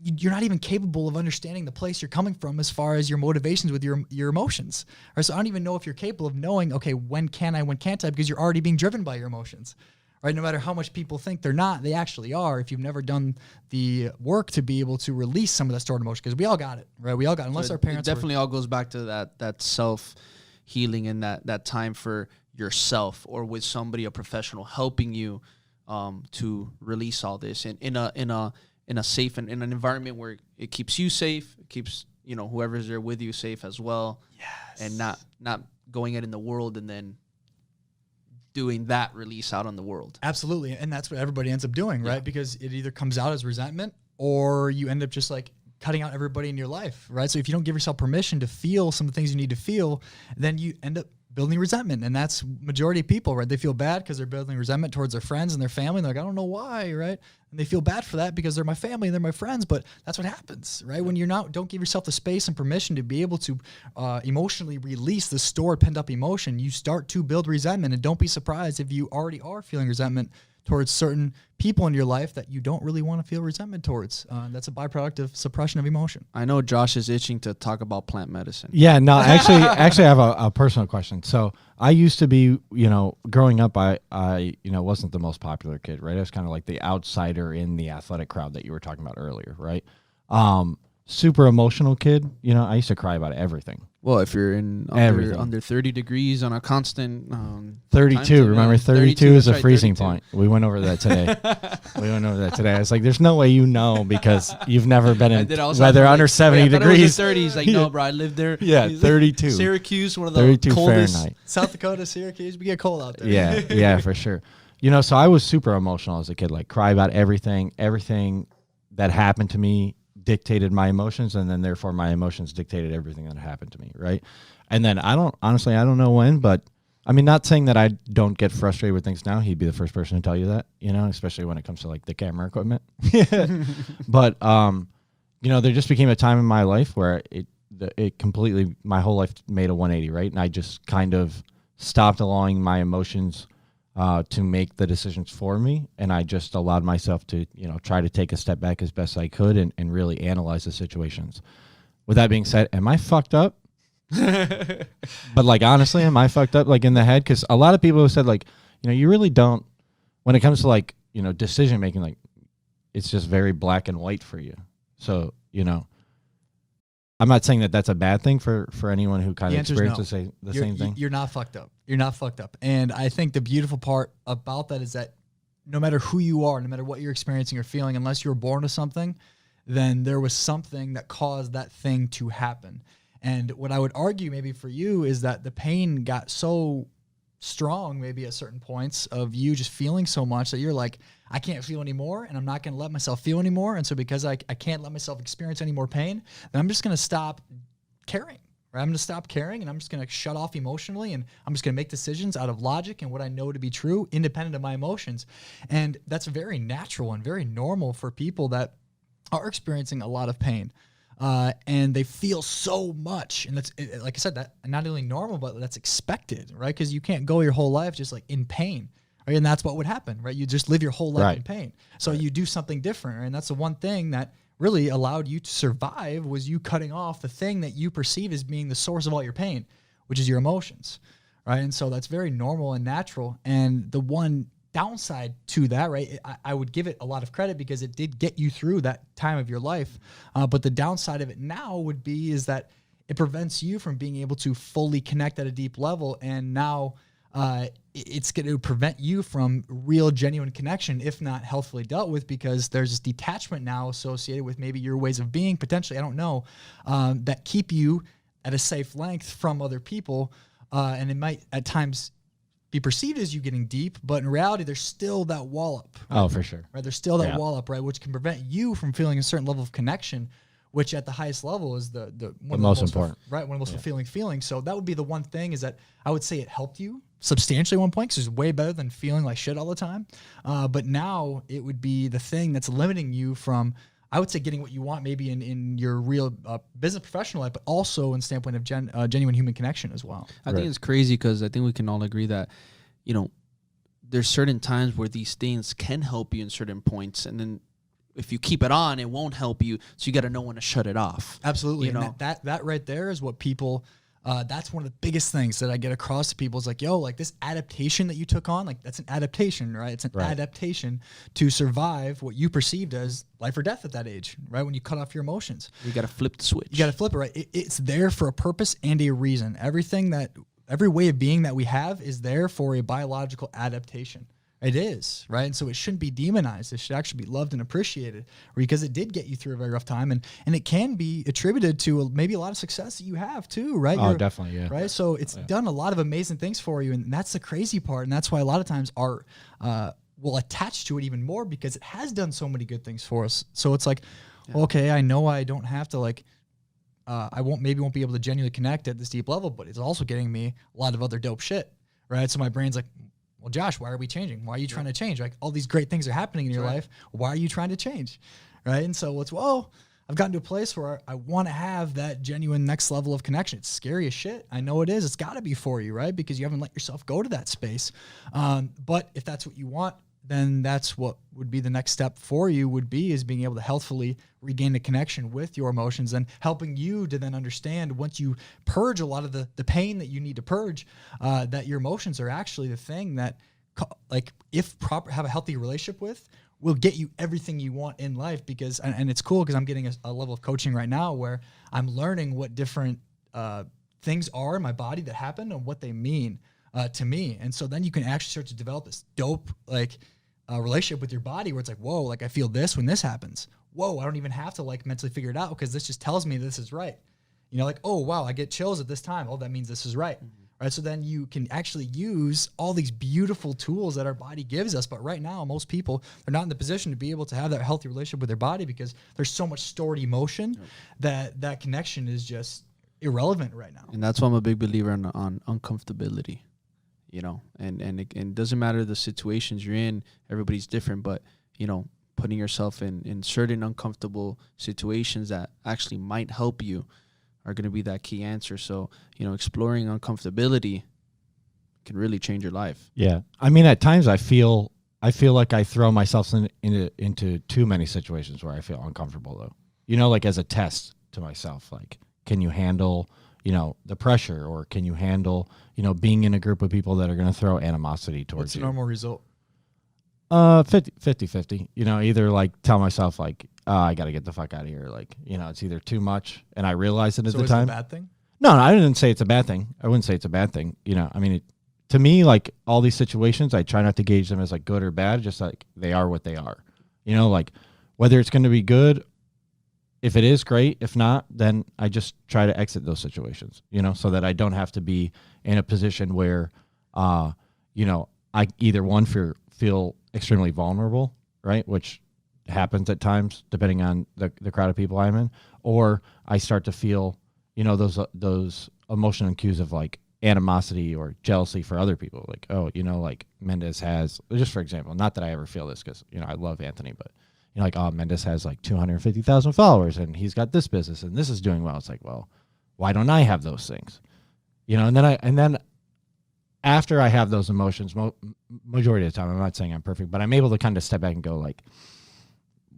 you're not even capable of understanding the place you're coming from as far as your motivations with your emotions. Right? So I don't even know if you're capable of knowing, okay, when can I, when can't I, because you're already being driven by your emotions. Right? No matter how much people think they're not, they actually are if you've never done the work to be able to release some of that stored emotion, because we all got it, right? We all got it, unless So our parents definitely all goes back to that self-healing and that time for yourself or with somebody, a professional, helping you to release all this in a safe and in an environment where it keeps you safe, it keeps whoever's there with you safe as well. Yes. And not going out in the world and then doing that release out on the world. Absolutely. And that's what everybody ends up doing, right? Yeah. Because it either comes out as resentment or you end up just like cutting out everybody in your life, right? So if you don't give yourself permission to feel some of the things you need to feel, then you end up building resentment. And that's majority of people, right? They feel bad because they're building resentment towards their friends and their family. And they're like, I don't know why, right? And they feel bad for that because they're my family and they're my friends. But that's what happens, right? When don't give yourself the space and permission to be able to emotionally release the stored pent up emotion, you start to build resentment. And don't be surprised if you already are feeling resentment towards certain people in your life that you don't really want to feel resentment towards. That's a byproduct of suppression of emotion. I know Josh is itching to talk about plant medicine. Yeah, no, actually I have a personal question. So I used to be, growing up, I wasn't the most popular kid, right? I was kind of like the outsider in the athletic crowd that you were talking about earlier, right? Super emotional kid. I used to cry about everything. Well, if you're in under 30 degrees on a constant 32, remember 32 is a freezing 32. point. We went over that today. I was like, there's no way because you've never been in weather under 70 degrees. 30. He's like, no, bro, I lived there. Yeah, 32. Syracuse, one of the 32 coldest. Fahrenheit. South Dakota, Syracuse, we get cold out there. Yeah, for sure. So I was super emotional as a kid, like cry about everything that happened to me dictated my emotions, and then therefore my emotions dictated everything that happened to me, right? And then I don't know when, but I mean, not saying that I don't get frustrated with things now. He'd be the first person to tell you that, especially when it comes to like the camera equipment. But there just became a time in my life where it completely, my whole life made a 180, right? And I just kind of stopped allowing my emotions to make the decisions for me, and I just allowed myself to, try to take a step back as best I could and really analyze the situations. With that being said, am I fucked up? But like honestly, am I fucked up like in the head? Because a lot of people have said like, you really don't. When it comes to like decision making, like it's just very black and white for you. So I'm not saying that that's a bad thing for anyone who kind of experiences the same thing. You're not fucked up. You're not fucked up. And I think the beautiful part about that is that no matter who you are, no matter what you're experiencing or feeling, unless you were born to something, then there was something that caused that thing to happen. And what I would argue maybe for you is that the pain got so strong maybe at certain points of you just feeling so much that you're like, I can't feel anymore, and I'm not going to let myself feel anymore. And so because I can't let myself experience any more pain, then I'm just going to stop caring. Right? I'm going to stop caring, and I'm just going to shut off emotionally, and I'm just going to make decisions out of logic and what I know to be true, independent of my emotions. And that's very natural and very normal for people that are experiencing a lot of pain. And they feel so much. And that's, like I said, that not only normal, but that's expected, right? Because you can't go your whole life just like in pain. Right? And that's what would happen, right? You just live your whole life in pain. So you do something different. Right? And that's the one thing that really allowed you to survive, was you cutting off the thing that you perceive as being the source of all your pain, which is your emotions, right? And so that's very normal and natural. And the one downside to that, right, I would give it a lot of credit because it did get you through that time of your life. But the downside of it now would be is that it prevents you from being able to fully connect at a deep level. And now it's going to prevent you from real, genuine connection, if not healthfully dealt with, because there's this detachment now associated with maybe your ways of being, potentially, I don't know, that keep you at a safe length from other people. And it might at times be perceived as you getting deep, but in reality, there's still that wall up. Right? Oh, for sure. Right? There's still that wall up, right, which can prevent you from feeling a certain level of connection, which at the highest level is the most important. Right, one of the most fulfilling feelings. So that would be the one thing, is that I would say it helped you substantially at one point, because it's way better than feeling like shit all the time. But now it would be the thing that's limiting you from, I would say, getting what you want maybe in your real business professional life, but also in the standpoint of genuine human connection as well. I think it's crazy because I think we can all agree that, there's certain times where these things can help you in certain points, and then if you keep it on, it won't help you. So you got to know when to shut it off. Absolutely. You And know? that right there is what people, that's one of the biggest things that I get across to people is like, yo, like this adaptation that you took on, like that's an adaptation, right? It's an adaptation to survive what you perceived as life or death at that age, right? When you cut off your emotions. You got to flip the switch. You got to flip it, right? It's there for a purpose and a reason. Every way of being that we have is there for a biological adaptation. It is, right? And so it shouldn't be demonized. It should actually be loved and appreciated because it did get you through a very rough time. And it can be attributed to maybe a lot of success that you have too, right? Oh, definitely, yeah. Right? So it's done a lot of amazing things for you. And that's the crazy part. And that's why a lot of times art will attach to it even more because it has done so many good things for us. So it's like, okay, I know I don't have to like, I won't be able to genuinely connect at this deep level, but it's also getting me a lot of other dope shit, right? So my brain's like, well, Josh, why are we changing? Why are you trying to change? Like all these great things are happening in your life. Why are you trying to change? Right. And so I've gotten to a place where I want to have that genuine next level of connection. It's scary as shit. I know it is. It's got to be for you, right? Because you haven't let yourself go to that space. But if that's what you want, then that's what would be the next step for you is being able to healthfully regain the connection with your emotions and helping you to then understand once you purge a lot of the pain that you need to purge, that your emotions are actually the thing that, like, if have a healthy relationship with, will get you everything you want in life. Because, and it's cool because I'm getting a level of coaching right now where I'm learning what different things are in my body that happen and what they mean to me. And so then you can actually start to develop this dope, like, relationship with your body where it's like, whoa, like I feel this when this happens. Whoa, I don't even have to like mentally figure it out because this just tells me this is right. You know, like, oh, wow, I get chills at this time. Oh, that means this is right. Right. So then you can actually use all these beautiful tools that our body gives us. But right now, most people are not in the position to be able to have that healthy relationship with their body because there's so much stored emotion that connection is just irrelevant right now. And that's why I'm a big believer on uncomfortability. You know, and it doesn't matter the situations you're in, everybody's different, but, you know, putting yourself in certain uncomfortable situations that actually might help you are going to be that key answer. So, you know, exploring uncomfortability can really change your life. Yeah. I mean, at times I feel like I throw myself into too many situations where I feel uncomfortable though. You know, like as a test to myself, like, can you handle, you know, the pressure, or can you handle, you know, being in a group of people that are going to throw animosity towards What's you? the normal result? 50-50, you know, either like tell myself like, I got to get the fuck out of here. Like, you know, it's either too much and I realize it at the time. So is it a bad thing? No, I didn't say it's a bad thing. I wouldn't say it's a bad thing. You know, I mean, to me, like all these situations, I try not to gauge them as like good or bad, just like they are what they are. You know, like whether it's going to be good, if it is, great. If not, then I just try to exit those situations, you know, so that I don't have to be in a position where, you know, I either one feel extremely vulnerable, right, which happens at times depending on the crowd of people I'm in, or I start to feel, you know, those emotional cues of like animosity or jealousy for other people. Like, oh, you know, like Mendez has, just for example, not that I ever feel this because, you know, I love Anthony, but, you know, like, oh, Mendez has like 250,000 followers and he's got this business and this is doing well. It's like, well, why don't I have those things? You know, and then after I have those emotions, majority of the time, I'm not saying I'm perfect, but I'm able to kind of step back and go like,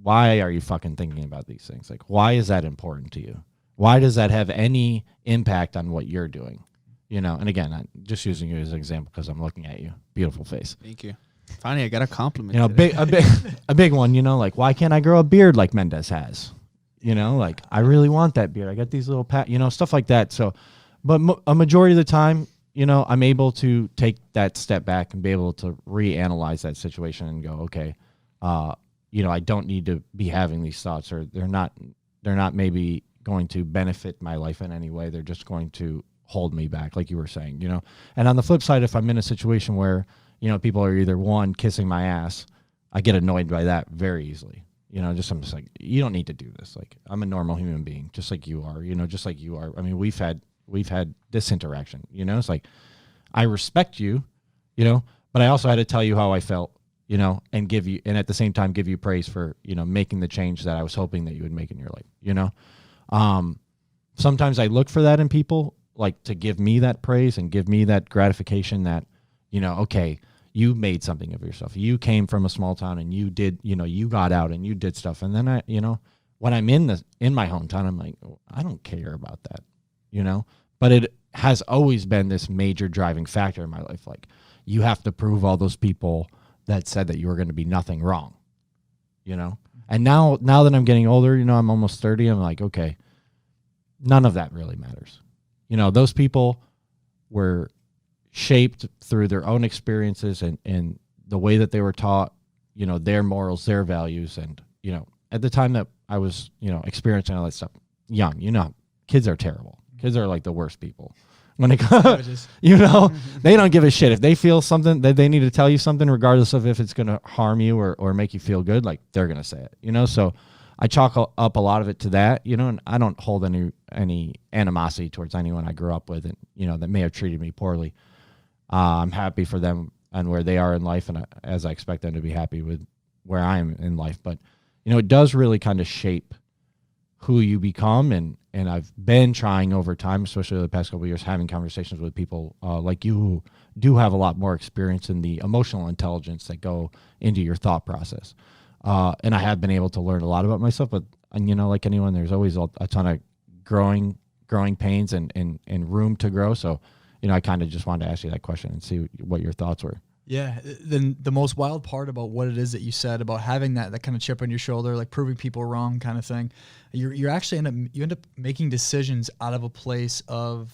why are you fucking thinking about these things? Like, why is that important to you? Why does that have any impact on what you're doing? You know, and again, I'm just using you as an example because I'm looking at you. Beautiful face. Thank you. Finally, I got a compliment. You know, a big one, you know, like, why can't I grow a beard like Mendez has? You know, like, I really want that beard. I got these little you know, stuff like that. So, but a majority of the time, you know, I'm able to take that step back and be able to reanalyze that situation and go, okay, you know, I don't need to be having these thoughts, or they're not maybe going to benefit my life in any way. They're just going to hold me back, like you were saying, you know. And on the flip side, if I'm in a situation where, you know, people are either one, kissing my ass, I get annoyed by that very easily. You know, I'm just like, you don't need to do this. Like, I'm a normal human being, just like you are, you know, just like you are. I mean, we've had this interaction, you know. It's like, I respect you, you know, but I also had to tell you how I felt, you know, and at the same time give you praise for, you know, making the change that I was hoping that you would make in your life, you know. Sometimes I look for that in people, like, to give me that praise and give me that gratification that, you know, okay, you made something of yourself. You came from a small town and you did, you got out and you did stuff. And then when I'm in my hometown, I'm like, oh, I don't care about that, but it has always been this major driving factor in my life. Like, you have to prove all those people that said that you were going to be nothing wrong, And now that I'm getting older, I'm almost 30. I'm like, okay, none of that really matters. Those people were shaped through their own experiences and the way that they were taught, their morals, their values. And, at the time that I was, experiencing all that stuff, young, kids are terrible. Kids are like the worst people. When it comes, they don't give a shit. If they feel something that they need to tell you something, regardless of if it's going to harm you or make you feel good, like, they're going to say it, So I chalk up a lot of it to that, and I don't hold any animosity towards anyone I grew up with and, that may have treated me poorly. I'm happy for them and where they are in life, and as I expect them to be happy with where I am in life. But, it does really kind of shape who you become, and I've been trying over time, especially the past couple of years, having conversations with people like you who do have a lot more experience in the emotional intelligence that go into your thought process. And I have been able to learn a lot about myself, but like anyone, there's always a ton of growing pains and room to grow. So, I kind of just wanted to ask you that question and see what your thoughts were. Yeah. Then the most wild part about what it is that you said about having that kind of chip on your shoulder, like proving people wrong kind of thing, you're actually you end up making decisions out of a place of,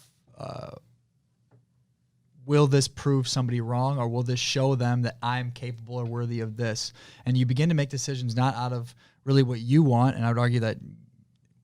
will this prove somebody wrong, or will this show them that I'm capable or worthy of this? And you begin to make decisions not out of really what you want. And I would argue that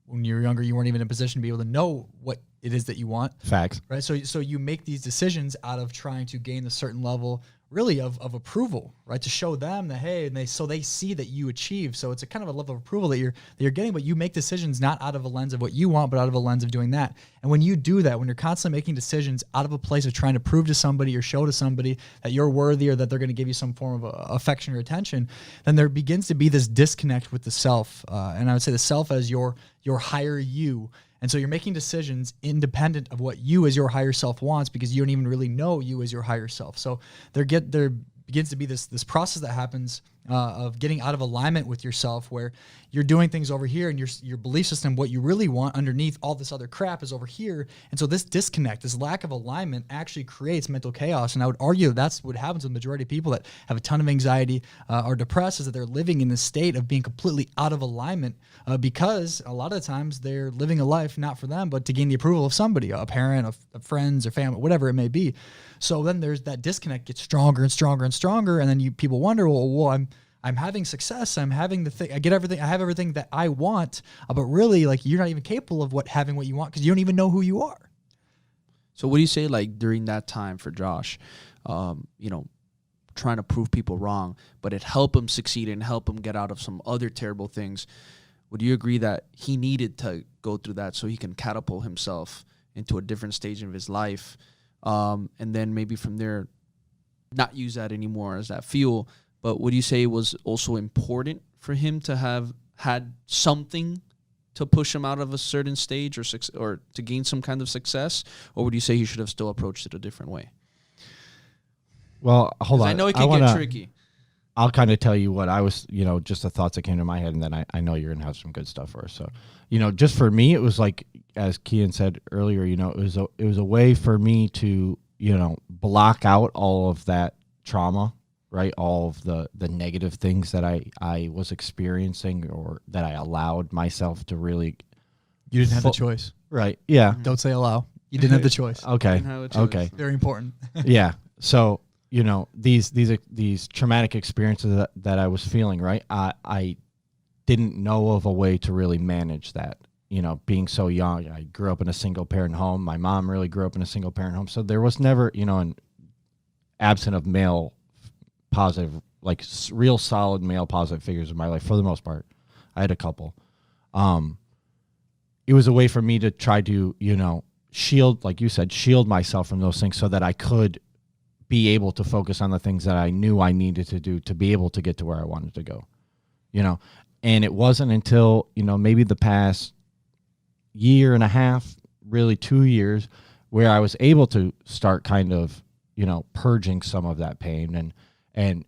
when you were younger, you weren't even in a position to be able to know what it is that you want. Facts. Right. So you make these decisions out of trying to gain a certain level really of approval, right? To show them that, hey, and they see that you achieve. So it's a kind of a level of approval that you're getting, but you make decisions not out of a lens of what you want, but out of a lens of doing that. And when you do that, when you're constantly making decisions out of a place of trying to prove to somebody or show to somebody that you're worthy or that they're going to give you some form of affection or attention, then there begins to be this disconnect with the self. And I would say the self as your higher you. And so you're making decisions independent of what you as your higher self wants, because you don't even really know you as your higher self. So there begins to be this process that happens of getting out of alignment with yourself, where you're doing things over here and your belief system, what you really want underneath all this other crap, is over here. And so this disconnect, this lack of alignment, actually creates mental chaos. And I would argue that's what happens with the majority of people that have a ton of anxiety or depressed, is that they're living in this state of being completely out of alignment because a lot of the times they're living a life not for them, but to gain the approval of somebody, a parent, of friends or family, whatever it may be. So then there's that disconnect gets stronger and stronger and stronger. And then people wonder, well, I'm having success. I'm having the thing. I get everything. I have everything that I want. But really, like, you're not even capable of having what you want, because you don't even know who you are. So what do you say, like, during that time for Josh, trying to prove people wrong, but it helped him succeed and help him get out of some other terrible things? Would you agree that he needed to go through that so he can catapult himself into a different stage of his life? And then maybe from there, not use that anymore as that fuel. But would you say it was also important for him to have had something to push him out of a certain stage or to gain some kind of success? Or would you say he should have still approached it a different way? Well, hold on. I know it can get tricky. I'll kind of tell you what I was, just the thoughts that came to my head, and then I know you're going to have some good stuff for us. So, just for me, it was like, as Keyen said earlier, it was a way for me to, block out all of that trauma, right? All of the negative things that I was experiencing, or that I allowed myself to really. You didn't have the choice. Right. Yeah. Don't say allow. You didn't have the choice. Okay. Okay. Very important. Yeah. So, these traumatic experiences that I was feeling, right? I didn't know of a way to really manage that. Being so young, I grew up in a single parent home. My mom really grew up in a single parent home. So there was never, an absent of male positive, like real solid male positive figures in my life for the most part. I had a couple. It was a way for me to try to, shield, like you said, shield myself from those things so that I could be able to focus on the things that I knew I needed to do to be able to get to where I wanted to go, and it wasn't until, maybe the past year and a half, really 2 years, where I was able to start kind of, purging some of that pain And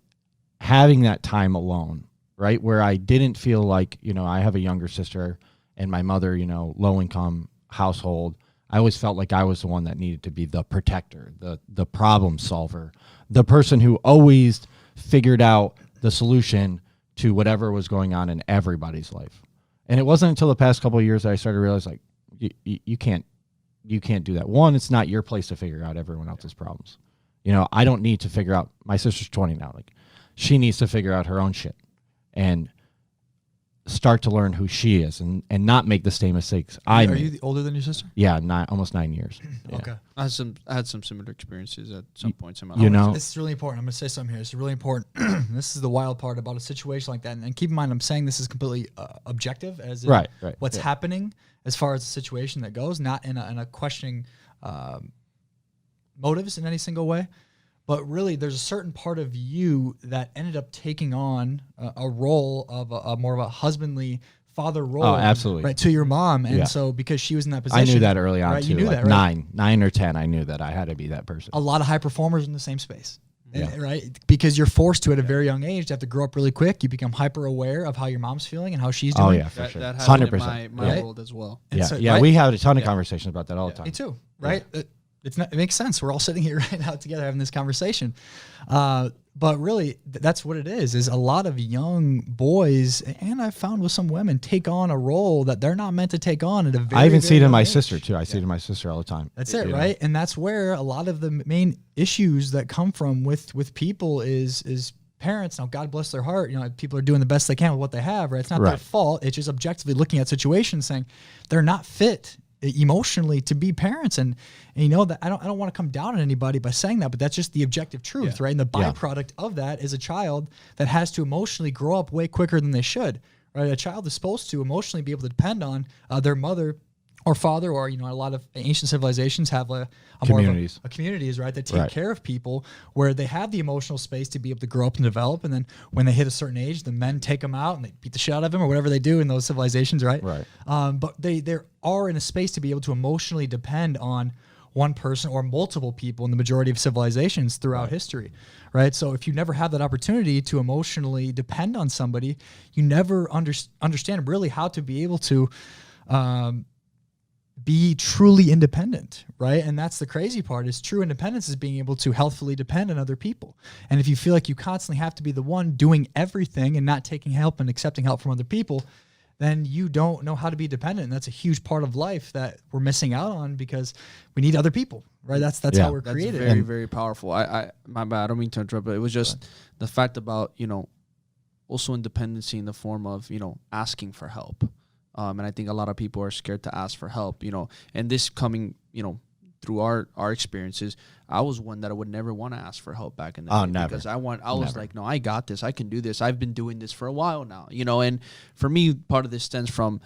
having that time alone, right, where I didn't feel like, I have a younger sister and my mother, low income household. I always felt like I was the one that needed to be the protector, the problem solver, the person who always figured out the solution to whatever was going on in everybody's life. And it wasn't until the past couple of years that I started to realize, like, you can't do that. One, it's not your place to figure out everyone else's problems. I don't need to figure out. My sister's 20 now. Like, she needs to figure out her own shit and start to learn who she is and not make the same mistakes I made. Are you older than your sister? Yeah, almost 9 years. Yeah. Okay. I had some similar experiences at some points in my life. This is really important. I'm going to say something here. It's really important. This is the wild part about a situation like that. And keep in mind, I'm saying this is completely objective, as in right. what's happening as far as the situation that goes, not in a questioning motives in any single way. But really, there's a certain part of you that ended up taking on a role of a more of a husbandly father role. Oh, absolutely. Right, to your mom. And so because she was in that position. I knew that early on, right, too. You knew like that, right? 9 or 10, I knew that I had to be that person. A lot of high performers in the same space. Yeah. Right? Because you're forced to, at a very young age, to have to grow up really quick. You become hyper aware of how your mom's feeling and how she's doing. Oh, yeah, for sure. That happened 100%. in my world as well. Yeah, so, right? We had a ton of conversations about that all the time. Me too, right? Yeah. It makes sense. We're all sitting here right now together having this conversation. But really, that's what it is a lot of young boys, and I've found with some women, take on a role that they're not meant to take on at a very, I even see it in my age. sister, too. I see it in my sister all the time. That's it, right? And that's where a lot of the main issues that come from with people is parents. Now, God bless their heart. People are doing the best they can with what they have, right? It's not their fault. It's just objectively looking at situations saying they're not fit emotionally to be parents, and that I don't want to come down on anybody by saying that, but that's just the objective truth, right? And the byproduct of that is a child that has to emotionally grow up way quicker than they should, right? A child is supposed to emotionally be able to depend on their mother or father, or a lot of ancient civilizations have a communities. More of a communities, right, that take care of people, where they have the emotional space to be able to grow up and develop, and then when they hit a certain age, the men take them out and they beat the shit out of them or whatever they do in those civilizations, right? But they are in a space to be able to emotionally depend on one person or multiple people in the majority of civilizations throughout history, right? So if you never have that opportunity to emotionally depend on somebody, you never understand really how to be able to be truly independent, right? And that's the crazy part, is true independence is being able to healthfully depend on other people. And if you feel like you constantly have to be the one doing everything and not taking help and accepting help from other people, then you don't know how to be dependent. And that's a huge part of life that we're missing out on because we need other people, right? That's how we're created. Very, very powerful. My bad, I don't mean to interrupt, but it was just the fact about, also independency in the form of, asking for help. And I think a lot of people are scared to ask for help, and this coming, through our experiences, I was one that I would never want to ask for help back in the day. Never. Because I was like, no, I got this. I can do this. I've been doing this for a while now, and for me, part of this stems from,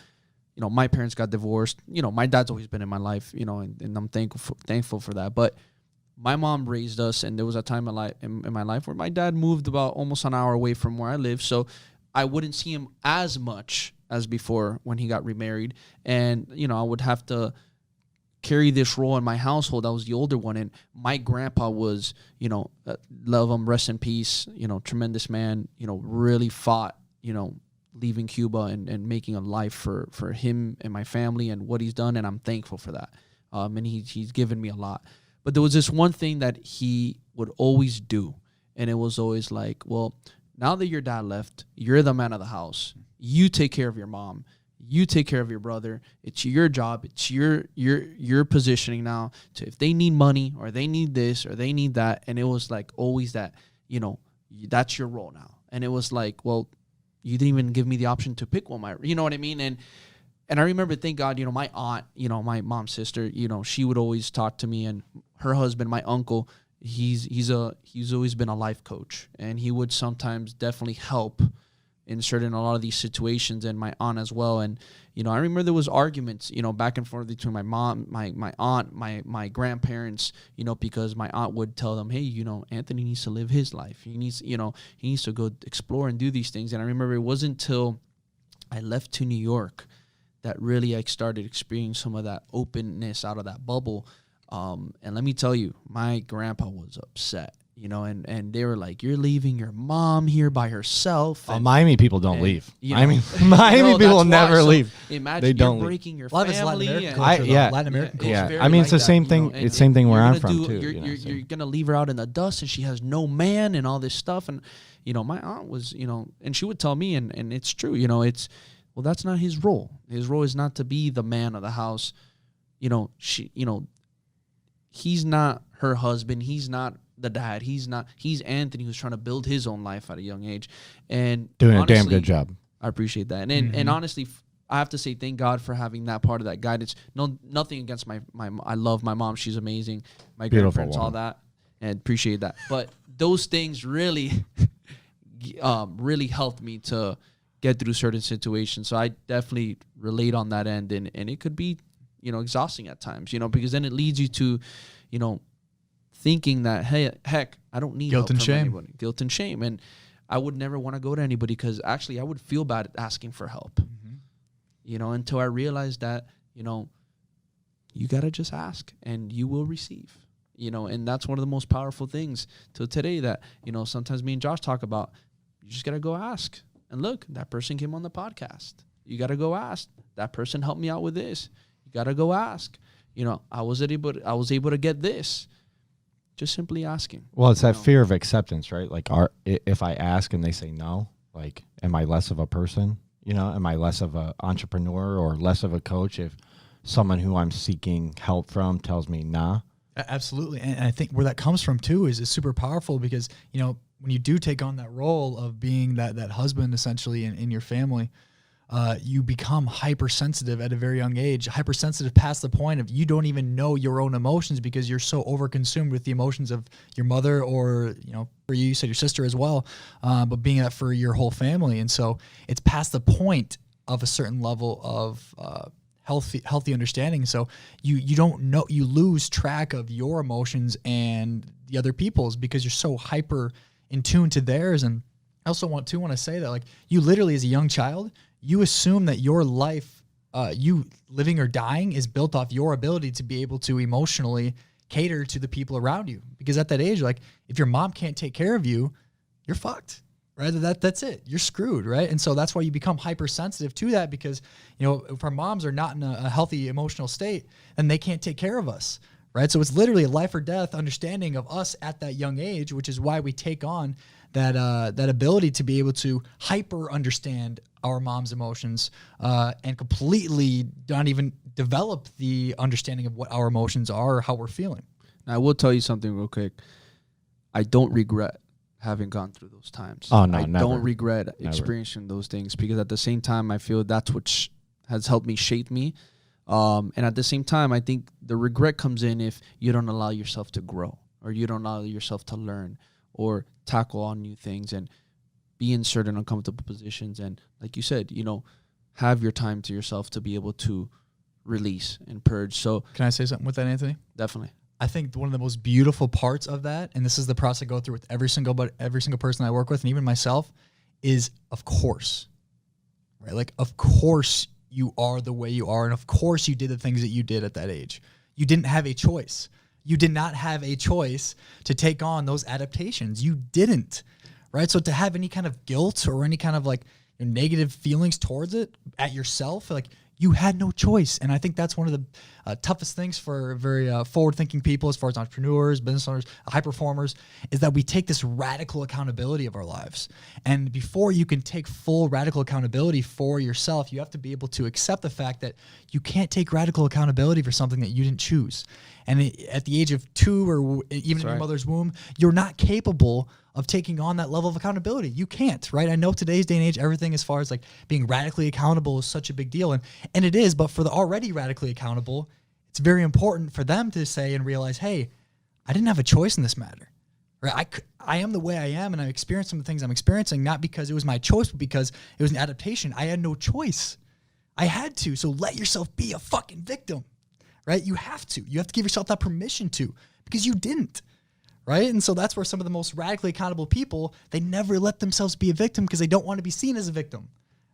my parents got divorced. My dad's always been in my life, and I'm thankful for that. But my mom raised us, and there was a time in my life where my dad moved about almost an hour away from where I live. So I wouldn't see him as much as before when he got remarried. And, I would have to carry this role in my household. I was the older one. And my grandpa was, love him, rest in peace, tremendous man, really fought, leaving Cuba and making a life for him and my family and what he's done. And I'm thankful for that. And he's given me a lot. But there was this one thing that he would always do. And it was always like, well, now that your dad left, you're the man of the house. You take care of your mom. You take care of your brother. It's your job. It's your positioning now to, if they need money or they need this or they need that. And it was like always that, that's your role now. And it was like, well, you didn't even give me the option to pick one. You know what I mean? And I remember, thank God, my aunt, my mom's sister, she would always talk to me, and her husband, my uncle, he's always been a life coach, and he would sometimes definitely help in a lot of these situations, and my aunt as well. And I remember there was arguments back and forth between my mom, my aunt, my grandparents, because my aunt would tell them, hey, Anthony needs to live his life. He needs to go explore and do these things. And I remember it wasn't until I left to New York that really I started experiencing some of that openness out of that bubble. And let me tell you, my grandpa was upset. and they were like, you're leaving your mom here by herself. Miami people don't leave. Miami No, people that's never why. So leave. imagine They you're don't leave. breaking your A lot of it's family. Latin American and- culture. yeah. Latin American culture. Yeah, very I mean, it's the like same that, thing. and It's the same thing where you're I'm gonna from too. You're gonna leave her out in the dust, and she has no man and all this stuff. And my aunt was, and she would tell me, and it's true. That's not his role. His role is not to be the man of the house. He's not her husband. He's not the dad. He's Anthony, who's trying to build his own life at a young age, and Doing honestly, a damn good job. I appreciate that. And honestly, I have to say thank God for having that part of that guidance. Nothing against my I love my mom. She's amazing. My Beautiful grandparents, woman. all that, and appreciate that. But those things really, really helped me to get through certain situations. So I definitely relate on that end, and it could be, exhausting at times, because then it leads you to, thinking that, hey, heck, I don't need Guilt help and from shame. anybody. Guilt and shame. And I would never want to go to anybody because actually I would feel bad asking for help, until I realized that, you got to just ask and you will receive, and that's one of the most powerful things till today that, sometimes me and Josh talk about. You just got to go ask. And look, that person came on the podcast. You got to go ask. That person helped me out with this. You got to go ask. I was able to get this. Just simply asking. Well, it's that fear of acceptance, right? Like, if I ask and they say no, like, am I less of a person? Am I less of an entrepreneur or less of a coach if someone who I'm seeking help from tells me nah? Absolutely. And I think where that comes from too is super powerful because, when you do take on that role of being that husband essentially in your family, you become hypersensitive at a very young age, hypersensitive past the point of you don't even know your own emotions because you're so overconsumed with the emotions of your mother or, for you said your sister as well, but being that for your whole family. And so it's past the point of a certain level of healthy understanding. So you don't know, you lose track of your emotions and the other people's because you're so hyper in tune to theirs. And I also want to say that, like, you literally as a young child, you assume that your life, you living or dying, is built off your ability to be able to emotionally cater to the people around you. Because at that age, like, if your mom can't take care of you, you're fucked, right? That's it. You're screwed, right? And so that's why you become hypersensitive to that because, if our moms are not in a healthy emotional state, then they can't take care of us, right? So it's literally a life or death understanding of us at that young age, which is why we take on that ability to be able to hyper understand our mom's emotions and completely not even develop the understanding of what our emotions are or how we're feeling. Now, I will tell you something real quick. I don't regret having gone through those times. Oh, no, I never. don't regret experiencing those things because at the same time, I feel that's what has helped me shape me. And at the same time, I think the regret comes in if you don't allow yourself to grow or you don't allow yourself to learn or tackle on new things and be in certain uncomfortable positions. And like you said, have your time to yourself to be able to release and purge. So Can I say something with that, Anthony? definitely. I think one of the most beautiful parts of that, and this is the process I go through with every single person I work with, and even myself, is of course, right? Like, of course you are the way you are, and of course you did the things that you did at that age. You didn't have a choice. You did not have a choice to take on those adaptations. You didn't, right? So to have any kind of guilt or any kind of like negative feelings towards it at yourself, like, you had no choice. And I think that's one of the toughest things for very forward-thinking people as far as entrepreneurs, business owners, high performers, is that we take this radical accountability of our lives. And before you can take full radical accountability for yourself, you have to be able to accept the fact that you can't take radical accountability for something that you didn't choose. And at the age of 2 or even in your mother's womb, you're not capable of taking on that level of accountability. You can't, right? I know today's day and age, everything as far as like being radically accountable is such a big deal. And it is, but for the already radically accountable, it's very important for them to say and realize, hey, I didn't have a choice in this matter. Right? I am the way I am, and I experienced some of the things I'm experiencing, not because it was my choice, but because it was an adaptation. I had no choice. I had to. So let yourself be a fucking victim, right? You have to. You have to give yourself that permission to, because you didn't. Right? And so that's where some of the most radically accountable people, they never let themselves be a victim because they don't want to be seen as a victim.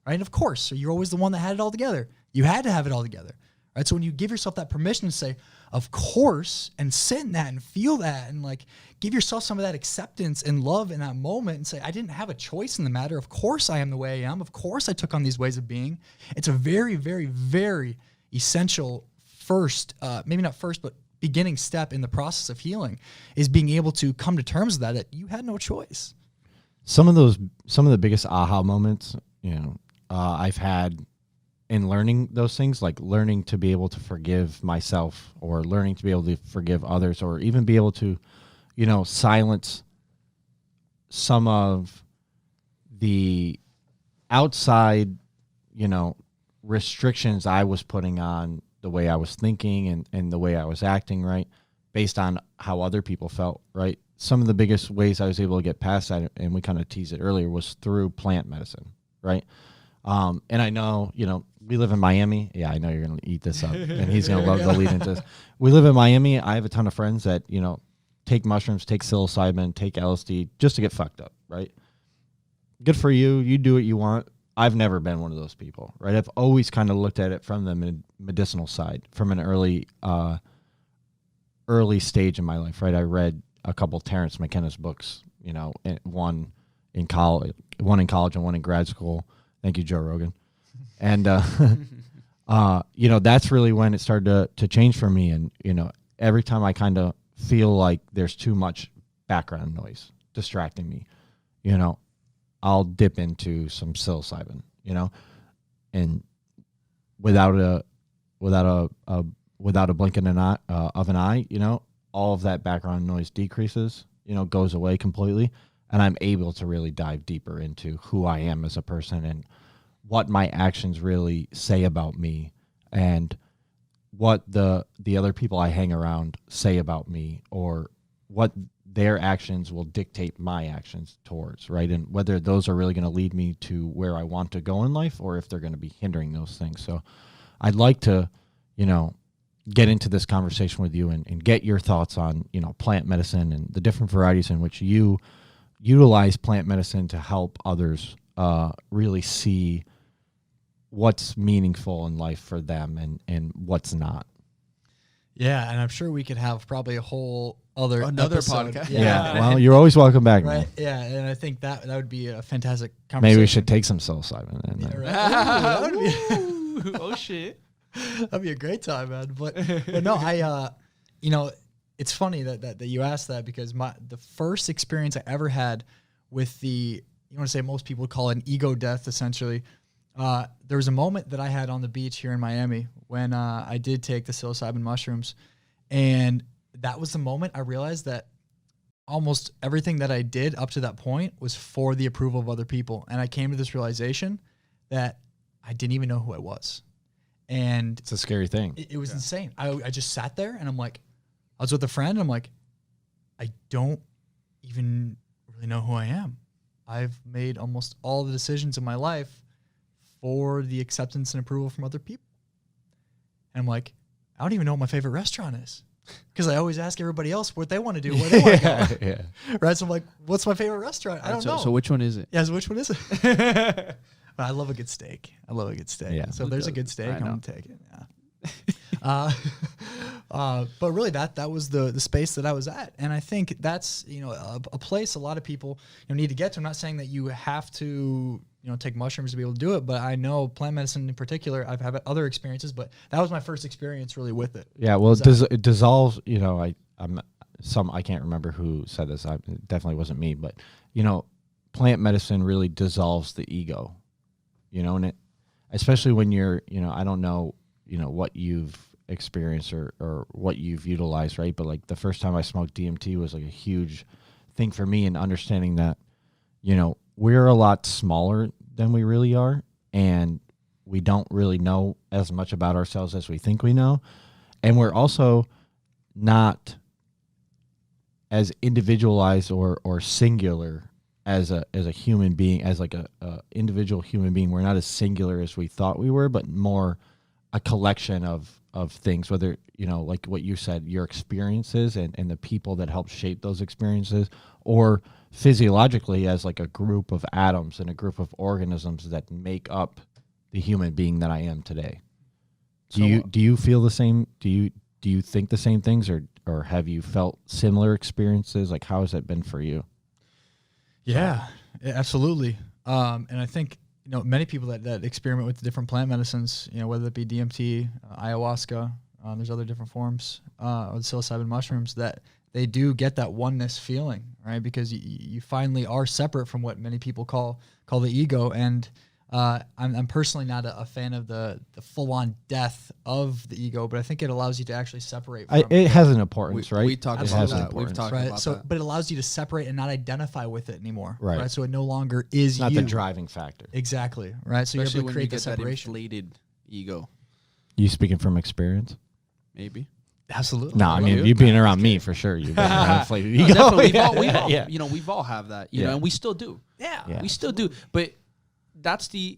Right? And of course, you're always the one that had it all together. You had to have it all together. Right? right? So when you give yourself that permission to say, of course, and sit in that and feel that and like give yourself some of that acceptance and love in that moment and say, I didn't have a choice in the matter. Of course I am the way I am. Of course I took on these ways of being. It's a very, very, very essential first, maybe not first, but beginning step in the process of healing is being able to come to terms with that you had no choice. Some of the biggest aha moments, I've had in learning those things, like learning to be able to forgive myself or learning to be able to forgive others or even be able to, silence some of the outside, restrictions I was putting on the way I was thinking and the way I was acting, right? Based on how other people felt, right? Some of the biggest ways I was able to get past that, and we kind of teased it earlier, was through plant medicine, right? And I know, we live in Miami. Yeah, I know you're going to eat this up, and he's going to love the lead into this. We live in Miami. I have a ton of friends that, take mushrooms, take psilocybin, take LSD just to get fucked up, right? Good for you. You do what you want. I've never been one of those people, right? I've always kind of looked at it from the medicinal side, from an early stage in my life, right? I read a couple Terrence McKenna's books, one in college and one in grad school. Thank you, Joe Rogan. And, that's really when it started to change for me. And, every time I kind of feel like there's too much background noise distracting me, I'll dip into some psilocybin, and without a blink of an eye, all of that background noise decreases, goes away completely. And I'm able to really dive deeper into who I am as a person and what my actions really say about me and what the other people I hang around say about me or what their actions will dictate my actions towards, right? And whether those are really going to lead me to where I want to go in life or if they're going to be hindering those things. So I'd like to, get into this conversation with you and get your thoughts on, plant medicine and the different varieties in which you utilize plant medicine to help others really see what's meaningful in life for them and what's not. Yeah, and I'm sure we could have probably another episode. podcast. Yeah. Well, you're always welcome back, right? man. Yeah, and I think that would be a fantastic conversation. Maybe we should take some psilocybin. And Yeah, right. Ooh, that would be Oh shit. that'd be a great time, man. But no, it's funny that you asked that because the first experience I ever had with you want to say most people would call it an ego death, essentially. There was a moment that I had on the beach here in Miami when I did take the psilocybin mushrooms. And that was the moment I realized that almost everything that I did up to that point was for the approval of other people. And I came to this realization that I didn't even know who I was. And it's a scary thing. It was insane. I just sat there and I'm like, I was with a friend and I'm like, I don't even really know who I am. I've made almost all the decisions in my life for the acceptance and approval from other people. And I'm like, I don't even know what my favorite restaurant is because I always ask everybody else what they want to do, where they want to go. Yeah. Right. So I'm like, what's my favorite restaurant? I don't know. So which one is it? Yeah. So which one is it? But I love a good steak. Yeah. So if there's a good steak, I'm going to take it. Yeah. But really that was the space that I was at. And I think that's, a place a lot of people need to get to. I'm not saying that you have to, take mushrooms to be able to do it, but I know plant medicine in particular, I've had other experiences, but that was my first experience really with it. Yeah. Well, it dissolves, I can't remember who said this. It definitely wasn't me, but, plant medicine really dissolves the ego, and it, especially when you're, I don't know, what you've experienced or what you've utilized, right? But like the first time I smoked DMT was like a huge thing for me in understanding that, we're a lot smaller than we really are. And we don't really know as much about ourselves as we think we know. And we're also not as individualized or singular as a human being, as like a individual human being. We're not as singular as we thought we were, but more a collection of things, whether, like what you said, your experiences and the people that help shape those experiences, or physiologically as like a group of atoms and a group of organisms that make up the human being that I am today. Do you feel the same? Do you think the same things, or have you felt similar experiences? Like, how has that been for you? Yeah, absolutely. And I think, many people that experiment with the different plant medicines, whether it be DMT, ayahuasca, there's other different forms, or the psilocybin mushrooms, that they do get that oneness feeling, right? Because you finally are separate from what many people call the ego. And I'm personally not a fan of the full-on death of the ego, but I think it allows you to actually separate from it. has an importance, right? We talked about that. We've talked about that. But it allows you to separate and not identify with it anymore, right? So it no longer is not the driving factor. Exactly, right? So especially you're able to create the separation. That inflated ego. You speaking from experience? Maybe. Absolutely. No, I mean, you've been around me for sure. You've been around inflated ego. Definitely. We've all, we've all have that, and we still do. Yeah. We still do. But that's the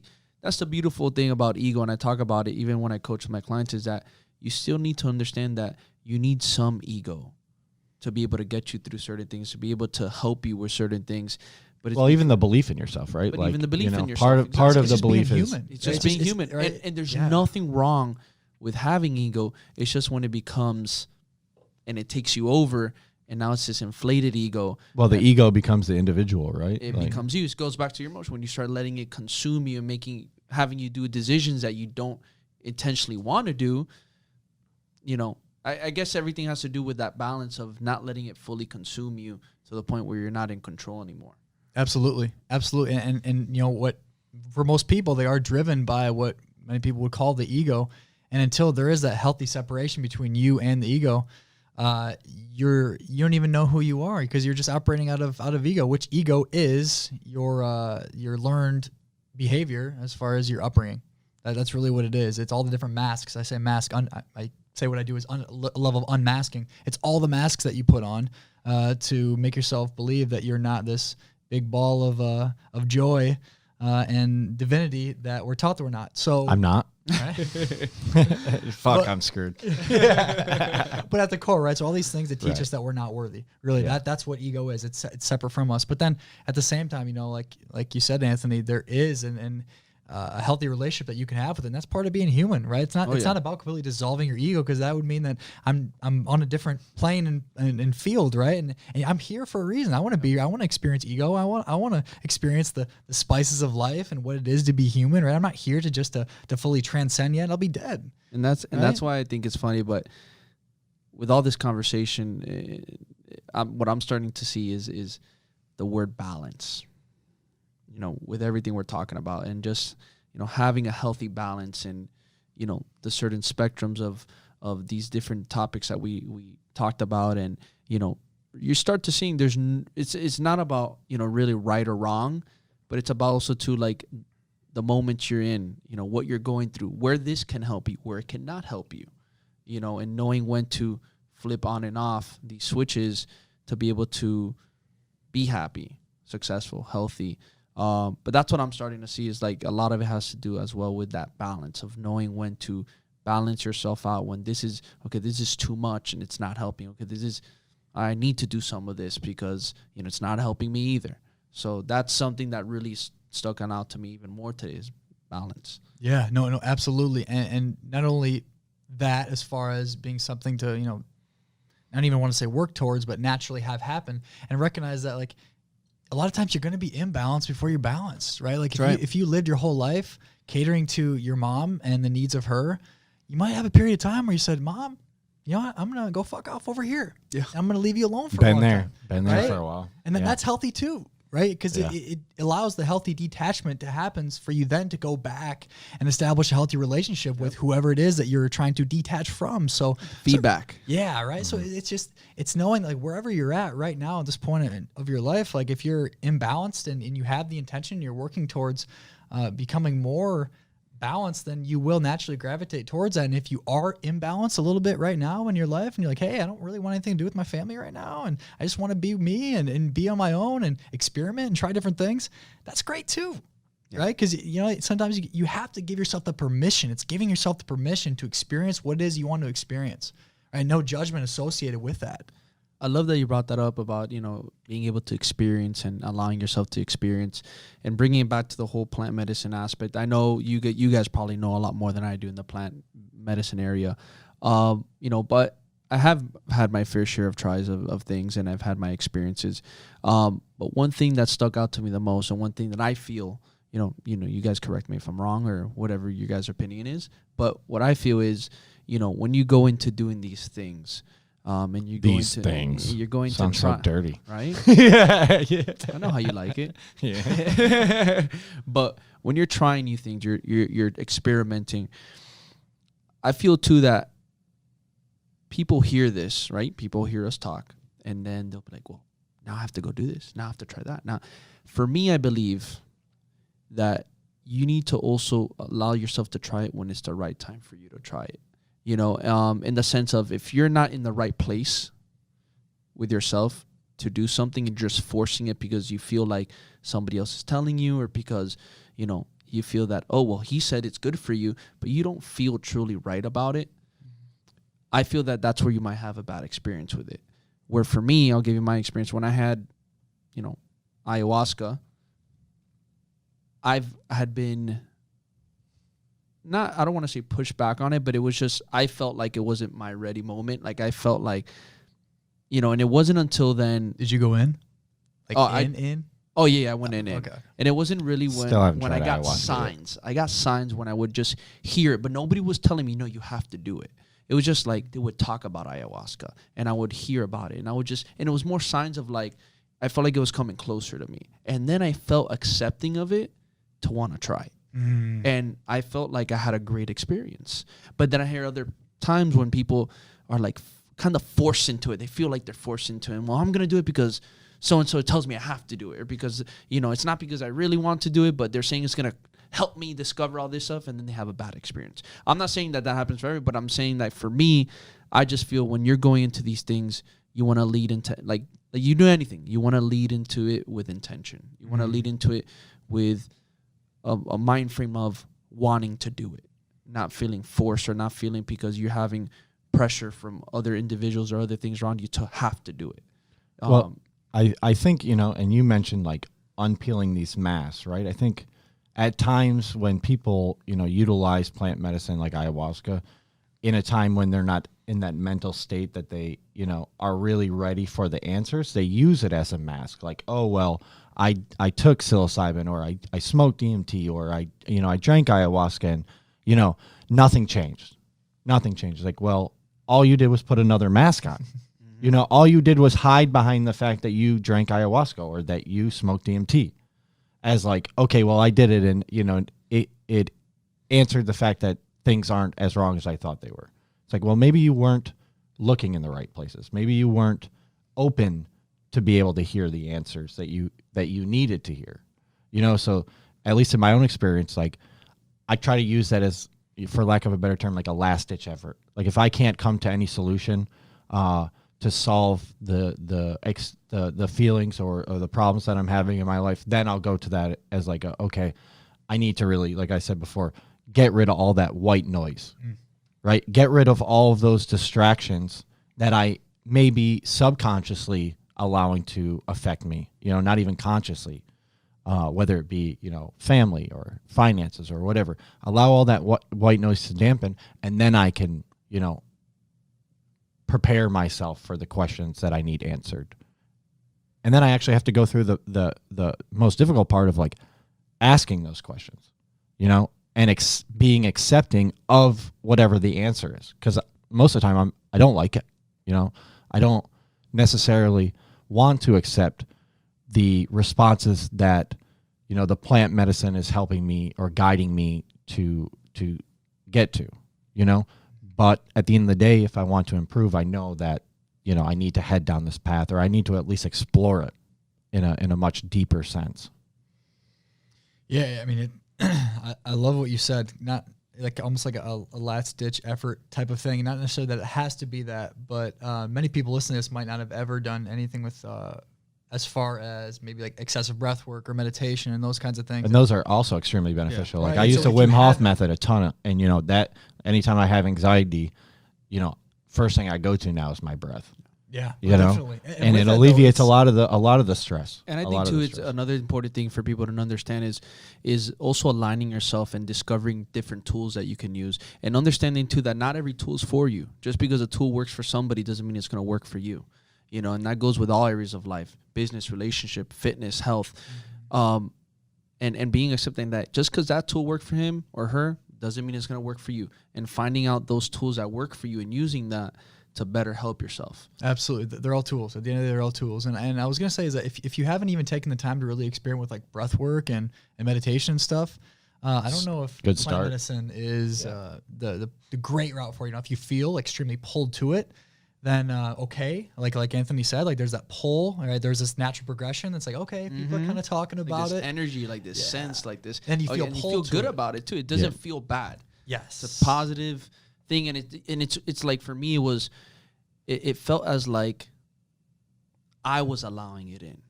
beautiful thing about ego, and I talk about it even when I coach my clients, is that you still need to understand that you need some ego to be able to get you through certain things, to be able to help you with certain things. But even the belief in yourself, right? But even the belief in yourself. Part of the belief is human. It's just being human. Right? And there's nothing wrong with having ego. It's just when it becomes, and it takes you over, and now it's this inflated ego. Well, the ego becomes the individual, right? It becomes you. It goes back to your emotion. When you start letting it consume you and having you do decisions that you don't intentionally want to do, I guess everything has to do with that balance of not letting it fully consume you to the point where you're not in control anymore. Absolutely. And what, for most people, they are driven by what many people would call the ego. And until there is that healthy separation between you and the ego, you don't even know who you are, because you're just operating out of ego, which ego is your learned behavior as far as your upbringing. That's really what it is. It's all the different masks. I say mask. I say what I do is a level of unmasking. It's all the masks that you put on to make yourself believe that you're not this big ball of joy and divinity that we're taught that we're not. So I'm not. Right? I'm screwed. But at the core, right? So all these things that teach us that we're not worthy. Really, that's what ego is. It's separate from us. But then at the same time, like you said, Anthony, there is a healthy relationship that you can have with it. And that's part of being human, right? It's not about completely dissolving your ego, because that would mean that I'm on a different plane and field, right? And I'm here for a reason. I want to experience ego. I want to experience the spices of life and what it is to be human, right? I'm not here to fully transcend yet. I'll be dead. And that's why I think it's funny. But with all this conversation, what I'm starting to see is the word balance. With everything we're talking about, and just, having a healthy balance, and, the certain spectrums of these different topics that we talked about. And, you start to seeing it's not about, really right or wrong, but it's about also to, like, the moment you're in, what you're going through, where this can help you, where it cannot help you, and knowing when to flip on and off these switches to be able to be happy, successful, healthy. But that's what I'm starting to see, is like a lot of it has to do as well with that balance of knowing when to balance yourself out, when this is too much and it's not helping. Okay, I need to do some of this because, it's not helping me either. So that's something that really stuck out to me even more today, is balance. Yeah, no, absolutely. And not only that, as far as being something to, I don't even want to say work towards, but naturally have happen, and recognize that, like, a lot of times you're going to be imbalanced before you're balanced, right? Like if you lived your whole life catering to your mom and the needs of her, you might have a period of time where you said, "Mom, you know what? I'm going to go fuck off over here. Yeah. I'm going to leave you alone for a long time." Been there for a while. And then that's healthy too, right? Because it allows the healthy detachment to happen for you then to go back and establish a healthy relationship with whoever it is that you're trying to detach from. So feedback. Yeah, right. Mm-hmm. So it's knowing, like, wherever you're at right now at this point of your life, like, if you're imbalanced and you have the intention, you're working towards becoming more balanced, then you will naturally gravitate towards that. And if you are imbalanced a little bit right now in your life, and you're like, hey, I don't really want anything to do with my family right now, and I just want to be me and be on my own and experiment and try different things, that's great too. Yeah. Right? Because, sometimes you have to give yourself the permission. It's giving yourself the permission to experience what it is you want to experience. Right? No judgment associated with that. I love that you brought that up about, being able to experience and allowing yourself to experience and bringing it back to the whole plant medicine aspect. I know you guys probably know a lot more than I do in the plant medicine area. But I have had my fair share of tries of things, and I've had my experiences. But one thing that stuck out to me the most, and one thing that I feel, you guys correct me if I'm wrong or whatever your guys' opinion is, but what I feel is, when you go into doing these things, and you you're going Sounds to try, so dirty, right? yeah. I know how you like it. Yeah. But when you're trying new things, you're experimenting. I feel too that people hear this, right? People hear us talk, and then they'll be like, well, now I have to go do this. Now I have to try that. Now, for me, I believe that you need to also allow yourself to try it when it's the right time for you to try it. In the sense of, if you're not in the right place with yourself to do something and just forcing it because you feel like somebody else is telling you, or because, you feel that, oh, well, he said it's good for you, but you don't feel truly right about it, I feel that that's where you might have a bad experience with it. Where for me, I'll give you my experience. When I had, ayahuasca, I don't want to say push back on it, but it was just, I felt like it wasn't my ready moment. Like, I felt like, and it wasn't until then. Did you go in? In? Oh, yeah, I went in. Okay. And it wasn't really when I got signs. I got signs when I would just hear it, but nobody was telling me, no, you have to do it. It was just like they would talk about ayahuasca, and I would hear about it, and and it was more signs of like, I felt like it was coming closer to me. And then I felt accepting of it to want to try it. And I felt like I had a great experience. But then I hear other times when people are like kind of forced into it. They feel like they're forced into it. And, well, I'm going to do it because so-and-so tells me I have to do it. Or because, it's not because I really want to do it, but they're saying it's going to help me discover all this stuff, and then they have a bad experience. I'm not saying that happens for everybody, but I'm saying that for me, I just feel when you're going into these things, you want to lead into, like you do anything, you want to lead into it with intention. You want to lead into it with a mind frame of wanting to do it, not feeling forced, or not feeling because you're having pressure from other individuals or other things around you to have to do it. Well, I think, and you mentioned like unpeeling these masks, right? I think at times when people, utilize plant medicine like ayahuasca in a time when they're not in that mental state that they, are really ready for the answers, they use it as a mask. Like, oh, well, I took psilocybin, or I smoked DMT, or I drank ayahuasca, and, nothing changed. Nothing changed. Like, well, all you did was put another mask on. All you did was hide behind the fact that you drank ayahuasca or that you smoked DMT. As like, okay, well, I did it, and, it answered the fact that things aren't as wrong as I thought they were. It's like, well, maybe you weren't looking in the right places. Maybe you weren't open to be able to hear the answers that you needed to hear. So at least in my own experience, like, I try to use that as, for lack of a better term, like a last ditch effort. Like, if I can't come to any solution to solve the feelings or the problems that I'm having in my life, then I'll go to that as like okay, I need to really, like I said before, get rid of all that white noise, right? Get rid of all of those distractions that I may be subconsciously allowing to affect me, not even consciously, whether it be, family or finances or whatever. Allow all that white noise to dampen, and then I can, prepare myself for the questions that I need answered. And then I actually have to go through the most difficult part of like asking those questions, and being accepting of whatever the answer is. Because most of the time I don't like it, I don't necessarily want to accept the responses that, the plant medicine is helping me or guiding me to get to, But at the end of the day, if I want to improve, I know that, I need to head down this path, or I need to at least explore it in a much deeper sense. Yeah, I mean, I love what you said. Not like almost like a last ditch effort type of thing. Not necessarily that it has to be that, but many people listening to this might not have ever done anything with as far as maybe like excessive breath work or meditation and those kinds of things. And those are also extremely beneficial. Yeah, like right. I used So the Wim Hof method a ton, and that anytime I have anxiety, first thing I go to now is my breath. Yeah, you know, definitely. And with it that, alleviates though, a lot of the stress. And I think too, it's another important thing for people to understand is also aligning yourself and discovering different tools that you can use, and understanding too that not every tool is for you. Just because a tool works for somebody doesn't mean it's going to work for you. You know, and that goes with all areas of life: business, relationship, fitness, health, and being accepting that just because that tool worked for him or her doesn't mean it's going to work for you, and finding out those tools that work for you and using that to better help yourself. Absolutely. They're all tools. At the end of the day, they're all tools. And I was going to say is that if you haven't even taken the time to really experiment with like breath work and meditation and stuff, I don't know if Good plant start. medicine is the great route for you. Now, if you feel extremely pulled to it, then okay. Like Anthony said, like there's that pull, right? There's this natural progression that's like, okay, people are kind of talking Like about this it. energy, like this sense, like this. And you feel and you pulled feel to good it. about it too. It doesn't feel bad. Yes. It's a positive thing, and it's like for me it felt as like I was allowing it in,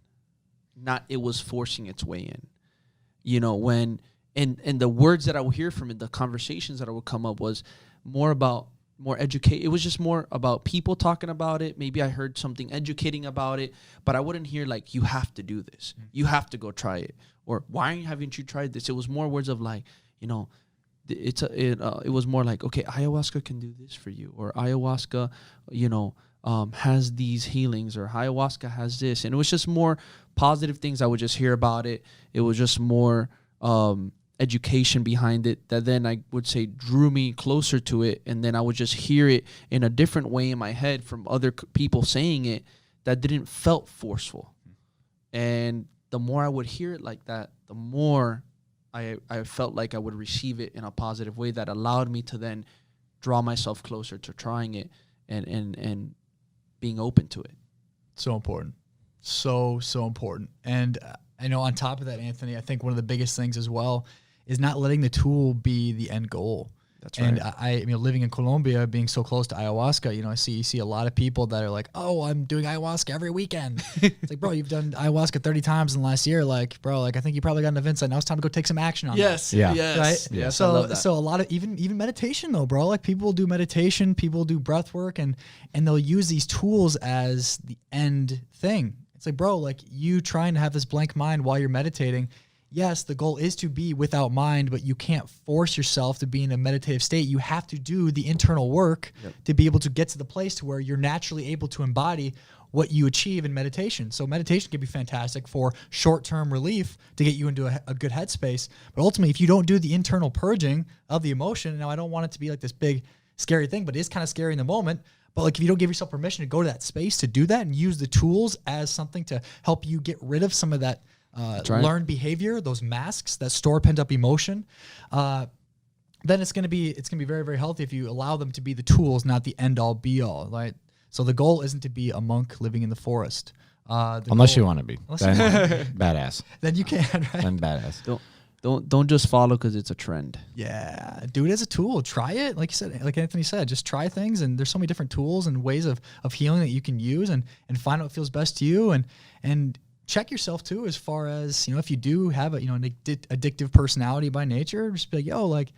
not it was forcing its way in. You know, when and the words that I would hear from it, the conversations that I would come up was more educate. It was just more about people talking about it. Maybe I heard something educating about it, but I wouldn't hear like, you have to do this. You have to go try it. Or why haven't you tried this? It was more words of like, you know, it was more like, okay, ayahuasca can do this for you, or ayahuasca, you know, has these healings, or ayahuasca has this. And it was just more positive things I would just hear about it. It was just more education behind it that then I would say drew me closer to it. And then I would just hear it in a different way in my head from other people saying it that didn't felt forceful. And the more I would hear it like that, the more I felt like I would receive it in a positive way that allowed me to then draw myself closer to trying it and being open to it. So important. So important. And I know on top of that, Anthony, I think one of the biggest things as well is not letting the tool be the end goal. That's right. And I living in Colombia, being so close to ayahuasca, you know, you see a lot of people that are like, oh, I'm doing ayahuasca every weekend. It's like, bro, you've done ayahuasca 30 times in the last year. Like, bro, like I think you probably got enough insight. Now it's time to go take some action on Yes. that. Yeah. Yes. Right? Yes. So I love that. so a lot of even meditation though, bro. Like people do meditation, people do breath work, and they'll use these tools as the end thing. It's like, bro, like you trying to have this blank mind while you're meditating. Yes, the goal is to be without mind, but you can't force yourself to be in a meditative state. You have to do the internal work to be able to get to the place to where you're naturally able to embody what you achieve in meditation. So meditation can be fantastic for short-term relief to get you into a good headspace. But ultimately, if you don't do the internal purging of the emotion, now I don't want it to be like this big, scary thing, but it is kind of scary in the moment. But like if you don't give yourself permission to go to that space to do that and use the tools as something to help you get rid of some of that learned behavior, those masks that store pent up emotion, then it's gonna be very, very healthy if you allow them to be the tools, not the end all be all, right? So the goal isn't to be a monk living in the forest. Unless you want to be. Then badass. Then you can, right? Then badass. Don't just follow because it's a trend. Yeah, do it as a tool. Try it, like you said, like Anthony said. Just try things, and there's so many different tools and ways of healing that you can use, and find out what feels best to you, and check yourself too, as far as, you know, if you do have an addictive personality by nature, just be like, yo, like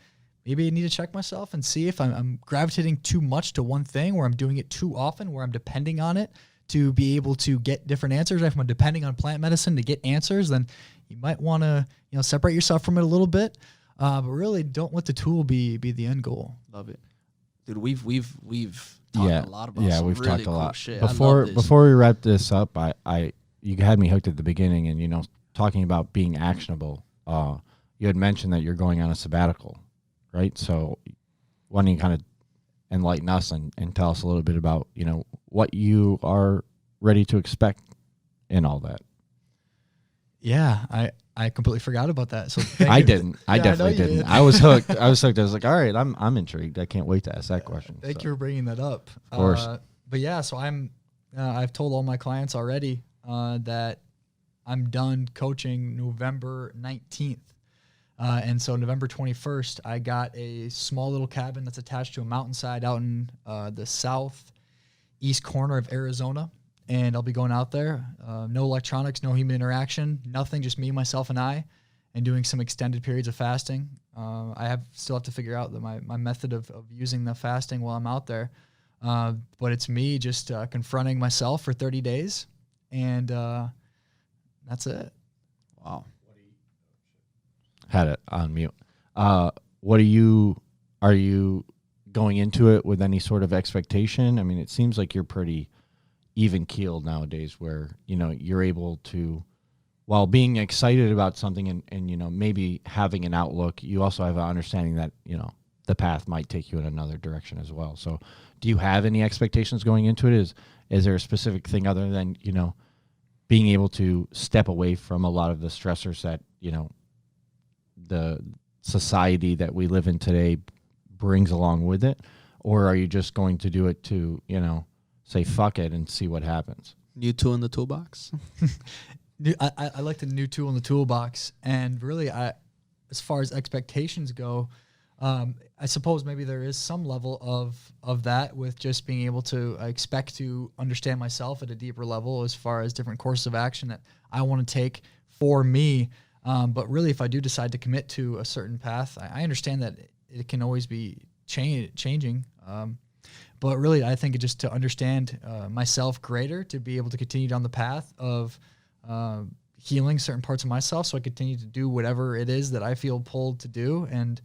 maybe I need to check myself and see if I'm gravitating too much to one thing, where I'm doing it too often, where I'm depending on it to be able to get different answers. If I'm depending on plant medicine to get answers, then you might want to, you know, separate yourself from it a little bit, but really don't let the tool be the end goal. Love it, dude. We've talked a lot about some we've really talked a cool lot. shit. Before we wrap this up, you had me hooked at the beginning, and, you know, talking about being actionable. You had mentioned that you're going on a sabbatical, right? So why don't you kind of enlighten us and tell us a little bit about, you know, what you are ready to expect in all that? Yeah, I completely forgot about that. So I didn't. I Yeah, definitely I know you didn't. did. I was hooked. I was like, all right, I'm intrigued. I can't wait to ask that question. Thank you for bringing that up. Of course. But yeah, so I've told all my clients already that I'm done coaching November 19th. And so November 21st, I got a small little cabin that's attached to a mountainside out in the southeast corner of Arizona. And I'll be going out there. No electronics, no human interaction, nothing, just me, myself, and I, and doing some extended periods of fasting. I still have to figure out my method of using the fasting while I'm out there. But it's me just confronting myself for 30 days, and that's it. Wow. Had it on mute. What are you going into it with any sort of expectation? I mean, it seems like you're pretty even keeled nowadays, where, you know, you're able to, while being excited about something and, you know, maybe having an outlook, you also have an understanding that, you know, the path might take you in another direction as well. So do you have any expectations going into it? Is there a specific thing other than, you know, being able to step away from a lot of the stressors that, you know, the society that we live in today brings along with it? Or are you just going to do it to, you know, say fuck it and see what happens? New tool in the toolbox. I like the new tool in the toolbox, and really, as far as expectations go, I suppose maybe there is some level of that with just being able to expect to understand myself at a deeper level as far as different courses of action that I want to take for me. But really, if I do decide to commit to a certain path, I understand that it can always be changing. But really, I think just to understand myself greater, to be able to continue down the path of healing certain parts of myself, so I continue to do whatever it is that I feel pulled to do. And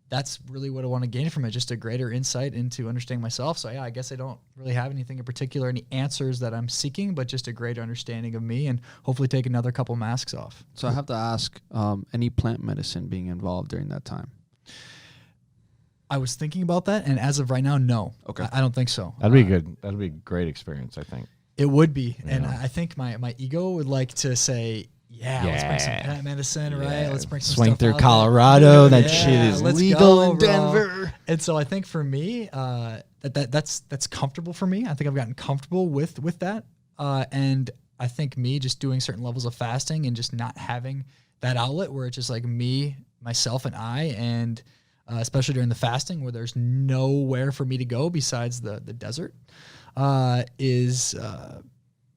that's really what I want to gain from it, just a greater insight into understanding myself. So yeah, I guess I don't really have anything in particular, any answers that I'm seeking, but just a greater understanding of me, and hopefully take another couple masks off. So I have to ask, any plant medicine being involved during that time? I was thinking about that, and as of right now, no. Okay. I don't think so. That'd be good. That'd be a great experience, I think. It would be. Yeah. And I think my ego would like to say, let's bring some plant medicine, right? Let's bring some swing stuff through out Colorado. there. That shit is let's legal go, in bro. Denver. And so I think for me, that's comfortable for me. I think I've gotten comfortable with that. And I think me just doing certain levels of fasting and just not having that outlet where it's just like me, myself, and I, and especially during the fasting where there's nowhere for me to go besides the desert, is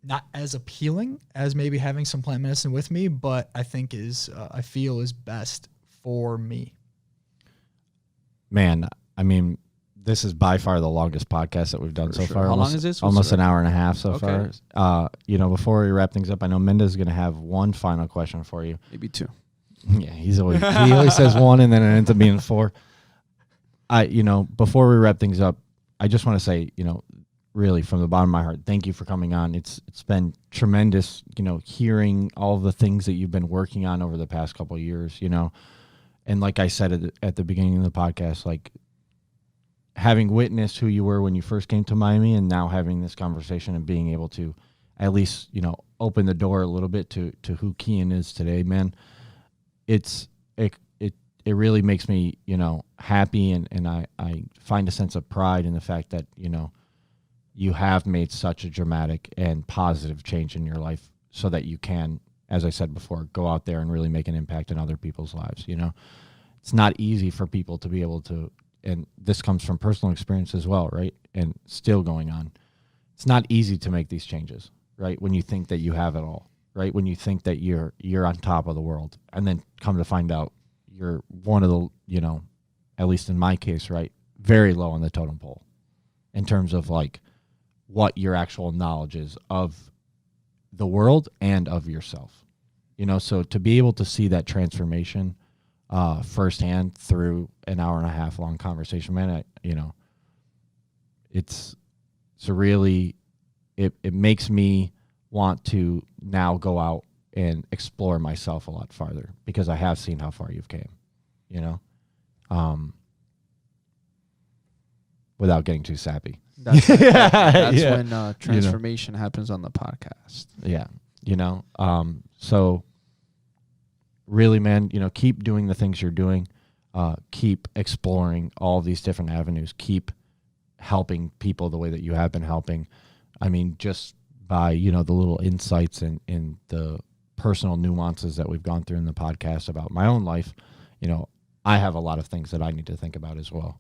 not as appealing as maybe having some plant medicine with me, but I think I feel is best for me. Man, I mean, this is by far the longest podcast that we've done so far. How long is this? Almost an hour and a half so Okay. far. You know, before we wrap things up, I know Minda's going to have one final question for you. Maybe two. Yeah, he always says one and then it ends up being four. Before we wrap things up, I just want to say, you know, really from the bottom of my heart, thank you for coming on. It's been tremendous, you know, hearing all the things that you've been working on over the past couple of years, you know. And like I said at the beginning of the podcast, like having witnessed who you were when you first came to Miami, and now having this conversation and being able to at least, you know, open the door a little bit to who Keyen is today, man. It really makes me, you know, happy, and I find a sense of pride in the fact that, you know, you have made such a dramatic and positive change in your life so that you can, as I said before, go out there and really make an impact in other people's lives. You know, it's not easy for people to be able to, and this comes from personal experience as well, right? And still going on. It's not easy to make these changes, right? When you think that you have it all, right? When you think that you're on top of the world, and then come to find out you're one of the, you know, at least in my case, right, very low on the totem pole in terms of like what your actual knowledge is of the world and of yourself, you know. So to be able to see that transformation firsthand through an hour and a half long conversation, man, it's really, it makes me want to now go out and explore myself a lot farther, because I have seen how far you've came, you know, without getting too sappy. That's when transformation happens on the podcast. Yeah. You know, so really, man, you know, keep doing the things you're doing. Keep exploring all these different avenues. Keep helping people the way that you have been helping. I mean, just by, you know, the little insights and the personal nuances that we've gone through in the podcast about my own life, you know, I have a lot of things that I need to think about as well.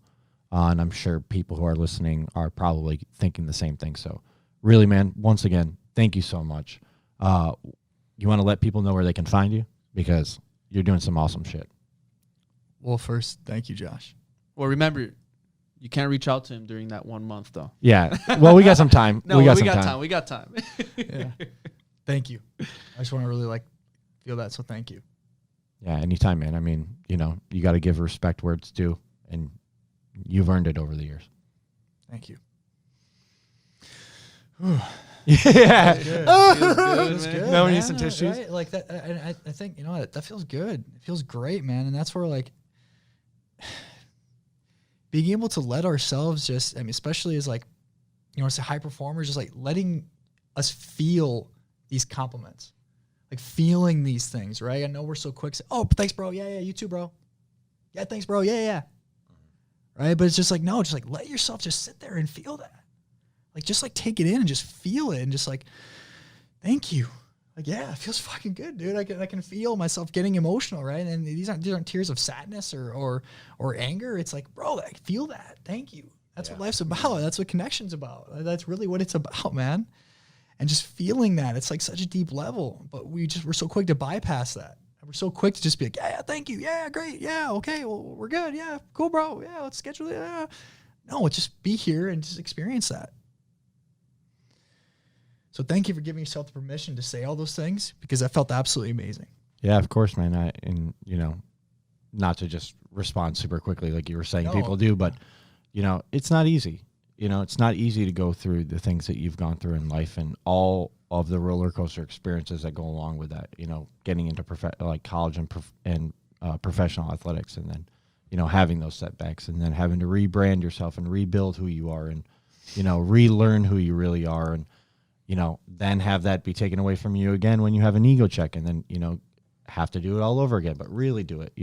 And I'm sure people who are listening are probably thinking the same thing. So really, man, once again, thank you so much. You want to let people know where they can find you? Because you're doing some awesome shit. Well, first, thank you, Josh. Well, remember, You can't reach out to him during that 1 month though. Yeah. Well, we got some time. No, we got time. We got time. Yeah. Thank you. I just want to really feel that. So thank you. Yeah. Anytime, man. I mean, you got to give respect where it's due, and you've earned it over the years. Thank you. Yeah. Good, no, we need man, some tissues. Right? Like that. I think, that feels good. It feels great, man. And that's where being able to let ourselves especially as as high performers, just letting us feel these compliments, feeling these things, right? I know we're so quick. Oh, thanks, bro. Yeah, you too, bro. Yeah, thanks, bro. Yeah. Right. But it's just no, just let yourself just sit there and feel that. Just take it in and just feel it and just thank you. Yeah, it feels fucking good, dude. I can feel myself getting emotional, right? And these aren't tears of sadness or anger. It's bro, I feel that. Thank you. That's what life's about. That's what connection's about. That's really what it's about, man. And just feeling that, it's such a deep level, but we're so quick to bypass that. We're so quick to just be yeah, thank you. Yeah, great. Yeah, okay. Well, we're good. Yeah, cool, bro. Yeah, let's schedule it. Yeah. No, just be here and just experience that. So thank you for giving yourself the permission to say all those things, because that felt absolutely amazing. Yeah, of course, man. Not to just respond super quickly like you were saying people do, but, it's not easy. It's not easy to go through the things that you've gone through in life and all of the roller coaster experiences that go along with that, getting into college and professional athletics, and then, having those setbacks, and then having to rebrand yourself and rebuild who you are, and, relearn who you really are, and, then have that be taken away from you again when you have an ego check, and then, have to do it all over again, but really do it.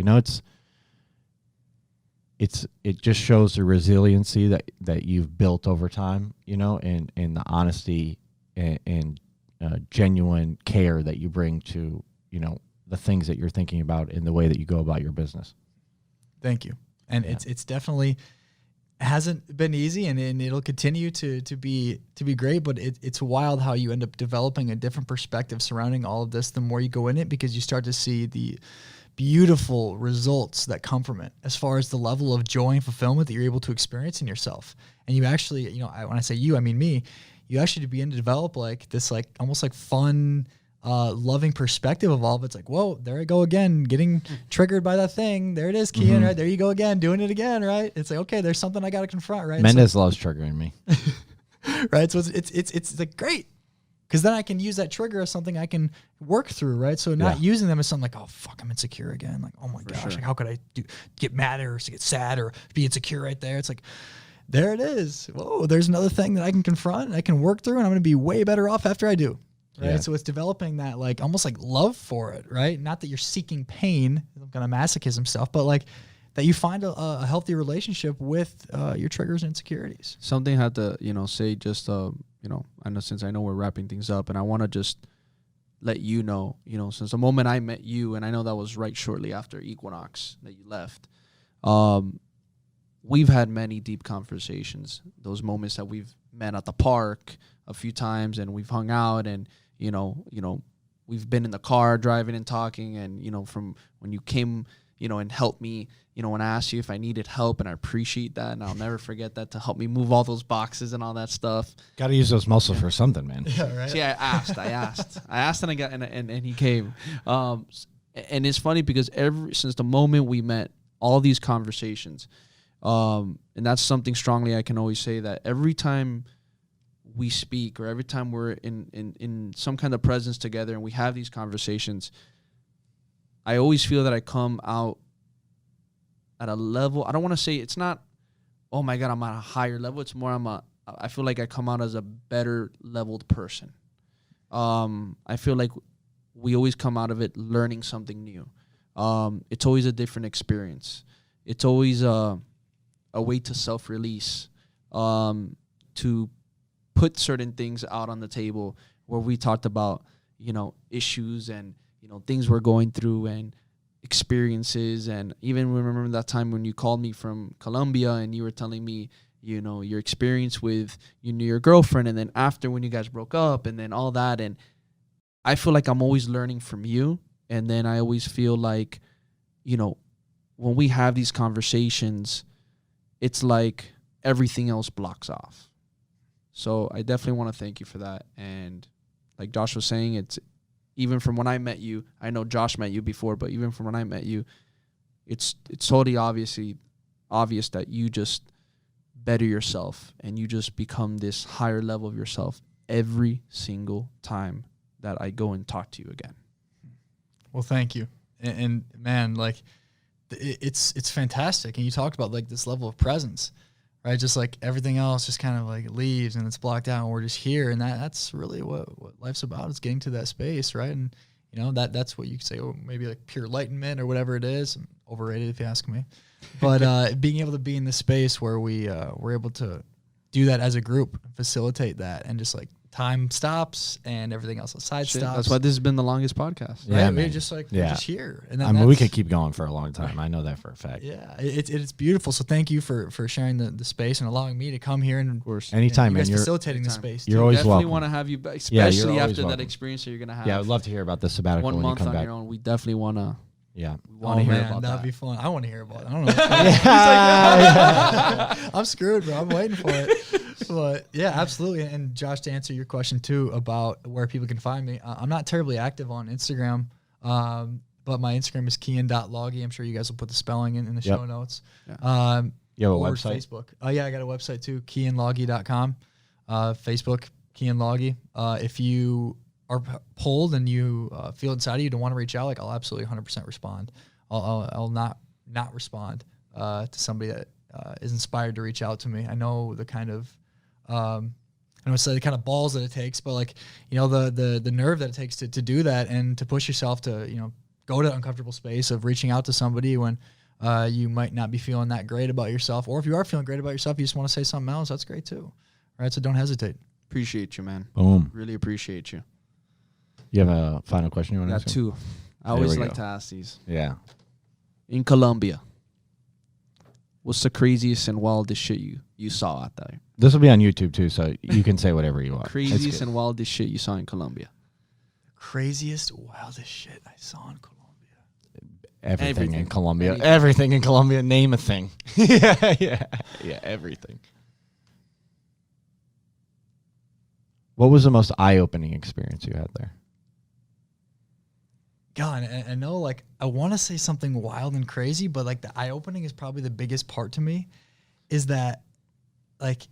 It just shows the resiliency that you've built over time, and the honesty and genuine care that you bring to, the things that you're thinking about in the way that you go about your business. Thank you. And it's definitely hasn't been easy, and it'll continue to be great, but it's wild how you end up developing a different perspective surrounding all of this the more you go in it, because you start to see the beautiful results that come from it, as far as the level of joy and fulfillment that you're able to experience in yourself. And you actually, when I say you, I mean me, you actually begin to develop this almost fun, loving perspective of all of it. It's whoa, there I go again, getting triggered by that thing. There it is, Keyen, right? There you go again, doing it again, right? It's okay, there's something I got to confront, right? Mendez loves triggering me. Right? So it's great, because then I can use that trigger as something I can work through, right? So not using them as something oh, fuck, I'm insecure again. Oh my gosh, how could I get mad or get sad or be insecure right there? It's there it is. Whoa, there's another thing that I can confront and I can work through, and I'm going to be way better off after I do. Right. Yeah. So it's developing that almost love for it, right? Not that you're seeking pain, some kind of masochism stuff, but that you find a healthy relationship with your triggers and insecurities. Something I had to, say just, I know, since I know we're wrapping things up, and I want to just let you know, since the moment I met you, and I know that was right shortly after Equinox that you left, we've had many deep conversations, those moments that we've met at the park a few times, and we've hung out, and, we've been in the car driving and talking, and, from when you came, and helped me, when I asked you if I needed help, and I appreciate that, and I'll never forget that, to help me move all those boxes and all that stuff. Got to use those muscles for something, man. Yeah, right. See, I asked, and I got, and he came. And it's funny because since the moment we met, all these conversations, and that's something strongly I can always say, that every time we speak, or every time we're in some kind of presence together and we have these conversations, I always feel that I come out at a level, I don't want to say, it's not, oh my God, I'm at a higher level. It's more, I feel like I come out as a better leveled person. I feel like we always come out of it learning something new. It's always a different experience. It's always a way to self-release, to put certain things out on the table, where we talked about, issues and, things we're going through and experiences. And even remember that time when you called me from Colombia and you were telling me, your experience with your girlfriend, and then after when you guys broke up, and then all that. And I feel like I'm always learning from you. And then I always feel like, when we have these conversations, it's like everything else blocks off. So I definitely want to thank you for that. And like Josh was saying, it's even from when I met you, I know Josh met you before, but even from when I met you, it's totally obvious that you just better yourself and you just become this higher level of yourself every single time that I go and talk to you again. Well, thank you. And man, like it's fantastic. And you talked about like this level of presence, right? Just like everything else just kind of like leaves and it's blocked out and we're just here. And that's really what life's about, is getting to that space, right? And you know, that's what you could say, oh, maybe like pure enlightenment or whatever it is. Overrated if you ask me. But being able to be in this space where we're able to do that as a group, facilitate that, and just like time stops and everything else aside stops. That's why this has been the longest podcast. Yeah, right? We're just like we're just here. And I mean, we could keep going for a long time. I know that for a fact. Yeah, it's beautiful. So thank you for sharing the space and allowing me to come here and, of course, anytime, and you guys man. facilitating the space. You're always definitely welcome. want to have you back, especially after welcome. that experience that you're gonna have. Yeah, I would love to hear about the sabbatical 1 when you month come on back. your own. We definitely want to. Yeah, Want to hear about that'd that. be fun. I want to hear about it. I don't know. He's like, I'm screwed, bro. I'm waiting for it. But yeah, absolutely. And Josh, to answer your question too about where people can find me, I'm not terribly active on Instagram, but my Instagram is Keyen.Lage. I'm sure you guys will put the spelling in the show notes. Yeah. You have a or website? Facebook. Oh yeah, I got a website too, KeyenLage.com. Facebook, Keyen Lage. If you are pulled and you feel inside of you to want to reach out, like I'll absolutely 100% respond. I'll not respond to somebody that is inspired to reach out to me. I know the kind of I don't say the kind of balls that it takes, but like, you know, the nerve that it takes to do that and to push yourself to, you know, go to an uncomfortable space of reaching out to somebody when you might not be feeling that great about yourself, or if you are feeling great about yourself, you just want to say something else. That's great too. All right, so don't hesitate. Appreciate you, man. Boom. Really appreciate you. You have a final question you want to Got ask? two. I There always we like go. to ask these. Yeah. In Colombia, what's the craziest and wildest shit you saw out there? This will be on YouTube too, so you can say whatever you want. Craziest and wildest shit you saw in Colombia. Craziest, wildest shit I saw in Colombia. Everything in Everything. Colombia. Anything. Everything in Colombia. Name a thing. yeah, everything. What was the most eye-opening experience you had there? God, I know, like, I want to say something wild and crazy, but like the eye-opening is probably the biggest part to me, is that, like,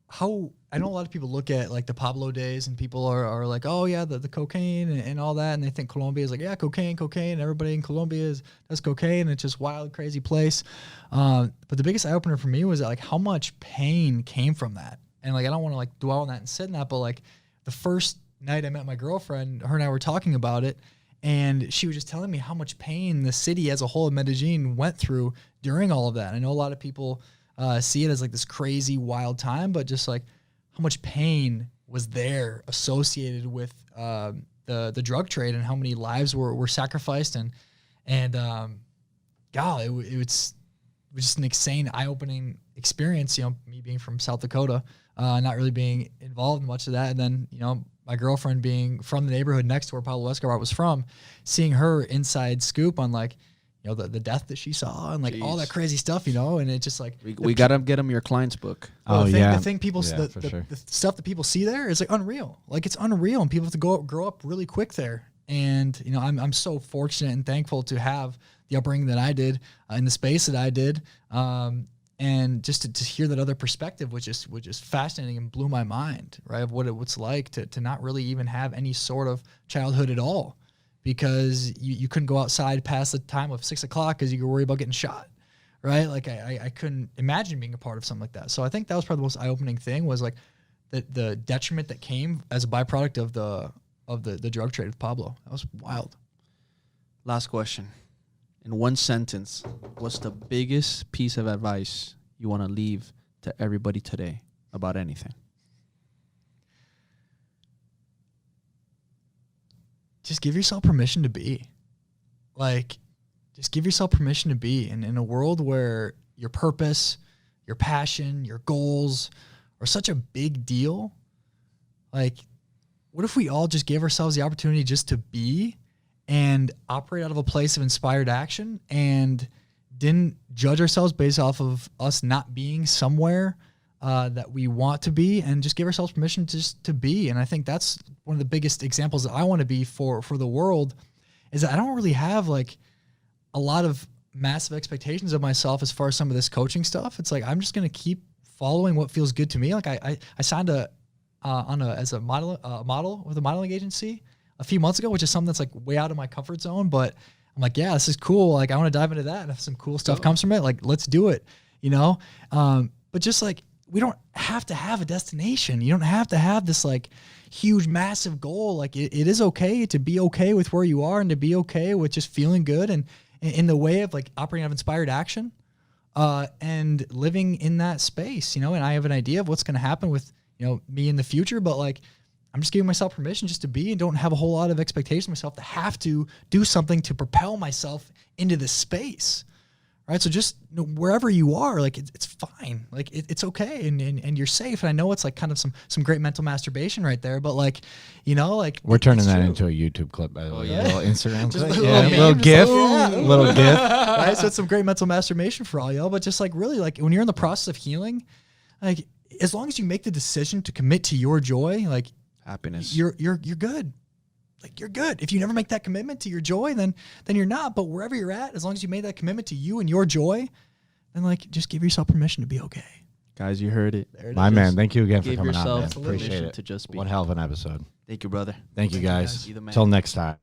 how I know a lot of people look at like the Pablo days and people are like, oh yeah, the cocaine and all that, and they think Colombia is like, yeah, cocaine, and everybody in Colombia does cocaine, and it's just wild, crazy place. But the biggest eye-opener for me was that, like, how much pain came from that. And like, I don't want to like dwell on that and sit in that, but like the first night I met my girlfriend, her and I were talking about it, and she was just telling me how much pain the city as a whole of Medellin went through during all of that. I know a lot of people see it as like this crazy wild time, but just like how much pain was there associated with the drug trade and how many lives were sacrificed. And God, it was just an insane, eye-opening experience, you know, me being from South Dakota, not really being involved in much of that. And then, you know, my girlfriend being from the neighborhood next to where Pablo Escobar was from, seeing her inside scoop on like, you know, the death that she saw and like all that crazy stuff, you know, and it's just like We gotta get him your client's book. the thing people Yeah, the stuff that people see there is like unreal. Like it's unreal, and people have to grow up really quick there. And you know, I'm so fortunate and thankful to have the upbringing that I did in the space that I did. And just to hear that other perspective was just fascinating and blew my mind, right? Of what it's like to not really even have any sort of childhood at all, because you couldn't go outside past the time of 6 o'clock because you were worried about getting shot, right? Like I couldn't imagine being a part of something like that. So I think that was probably the most eye-opening thing, was like the detriment that came as a byproduct of the drug trade with Pablo. That was wild. Last question. In one sentence, what's the biggest piece of advice you want to leave to everybody today about anything? Just give yourself permission to be. Like, just give yourself permission to be. And in a world where your purpose, your passion, your goals are such a big deal, like, what if we all just gave ourselves the opportunity just to be and operate out of a place of inspired action and didn't judge ourselves based off of us not being somewhere that we want to be, and just give ourselves permission just to be. And I think that's one of the biggest examples that I want to be for the world, is that I don't really have like a lot of massive expectations of myself as far as some of this coaching stuff. It's like, I'm just going to keep following what feels good to me. Like I signed as a model with a modeling agency a few months ago, which is something that's like way out of my comfort zone, but I'm like, yeah, this is cool. Like, I want to dive into that. And if some cool stuff comes from it, like, let's do it, you know? But just like, we don't have to have a destination. You don't have to have this like huge, massive goal. Like it is okay to be okay with where you are, and to be okay with just feeling good, and in the way of like operating out of inspired action, and living in that space, you know. And I have an idea of what's going to happen with, you know, me in the future, but like, I'm just giving myself permission just to be, and don't have a whole lot of expectations of myself to have to do something to propel myself into this space. Right. So just, you know, wherever you are, like it's fine. Like it's okay. And you're safe. And I know it's like kind of some great mental masturbation right there, but like, you know, like we're turning that into a YouTube clip, by the way. Yeah. A little Instagram clip. Little GIF. Yeah. Little GIF. Right. So it's some great mental masturbation for all y'all, but just like really, like when you're in the process of healing, like as long as you make the decision to commit to your joy, like happiness, you're good. Like you're good. If you never make that commitment to your joy, then you're not. But wherever you're at, as long as you made that commitment to you and your joy, then like just give yourself permission to be okay. Guys, you heard it. My man, thank you again for Give coming on, man. yourself Appreciate permission it. to just be. One hell of an episode. Thank you, brother. Thank you, guys. Be the man. Till next time.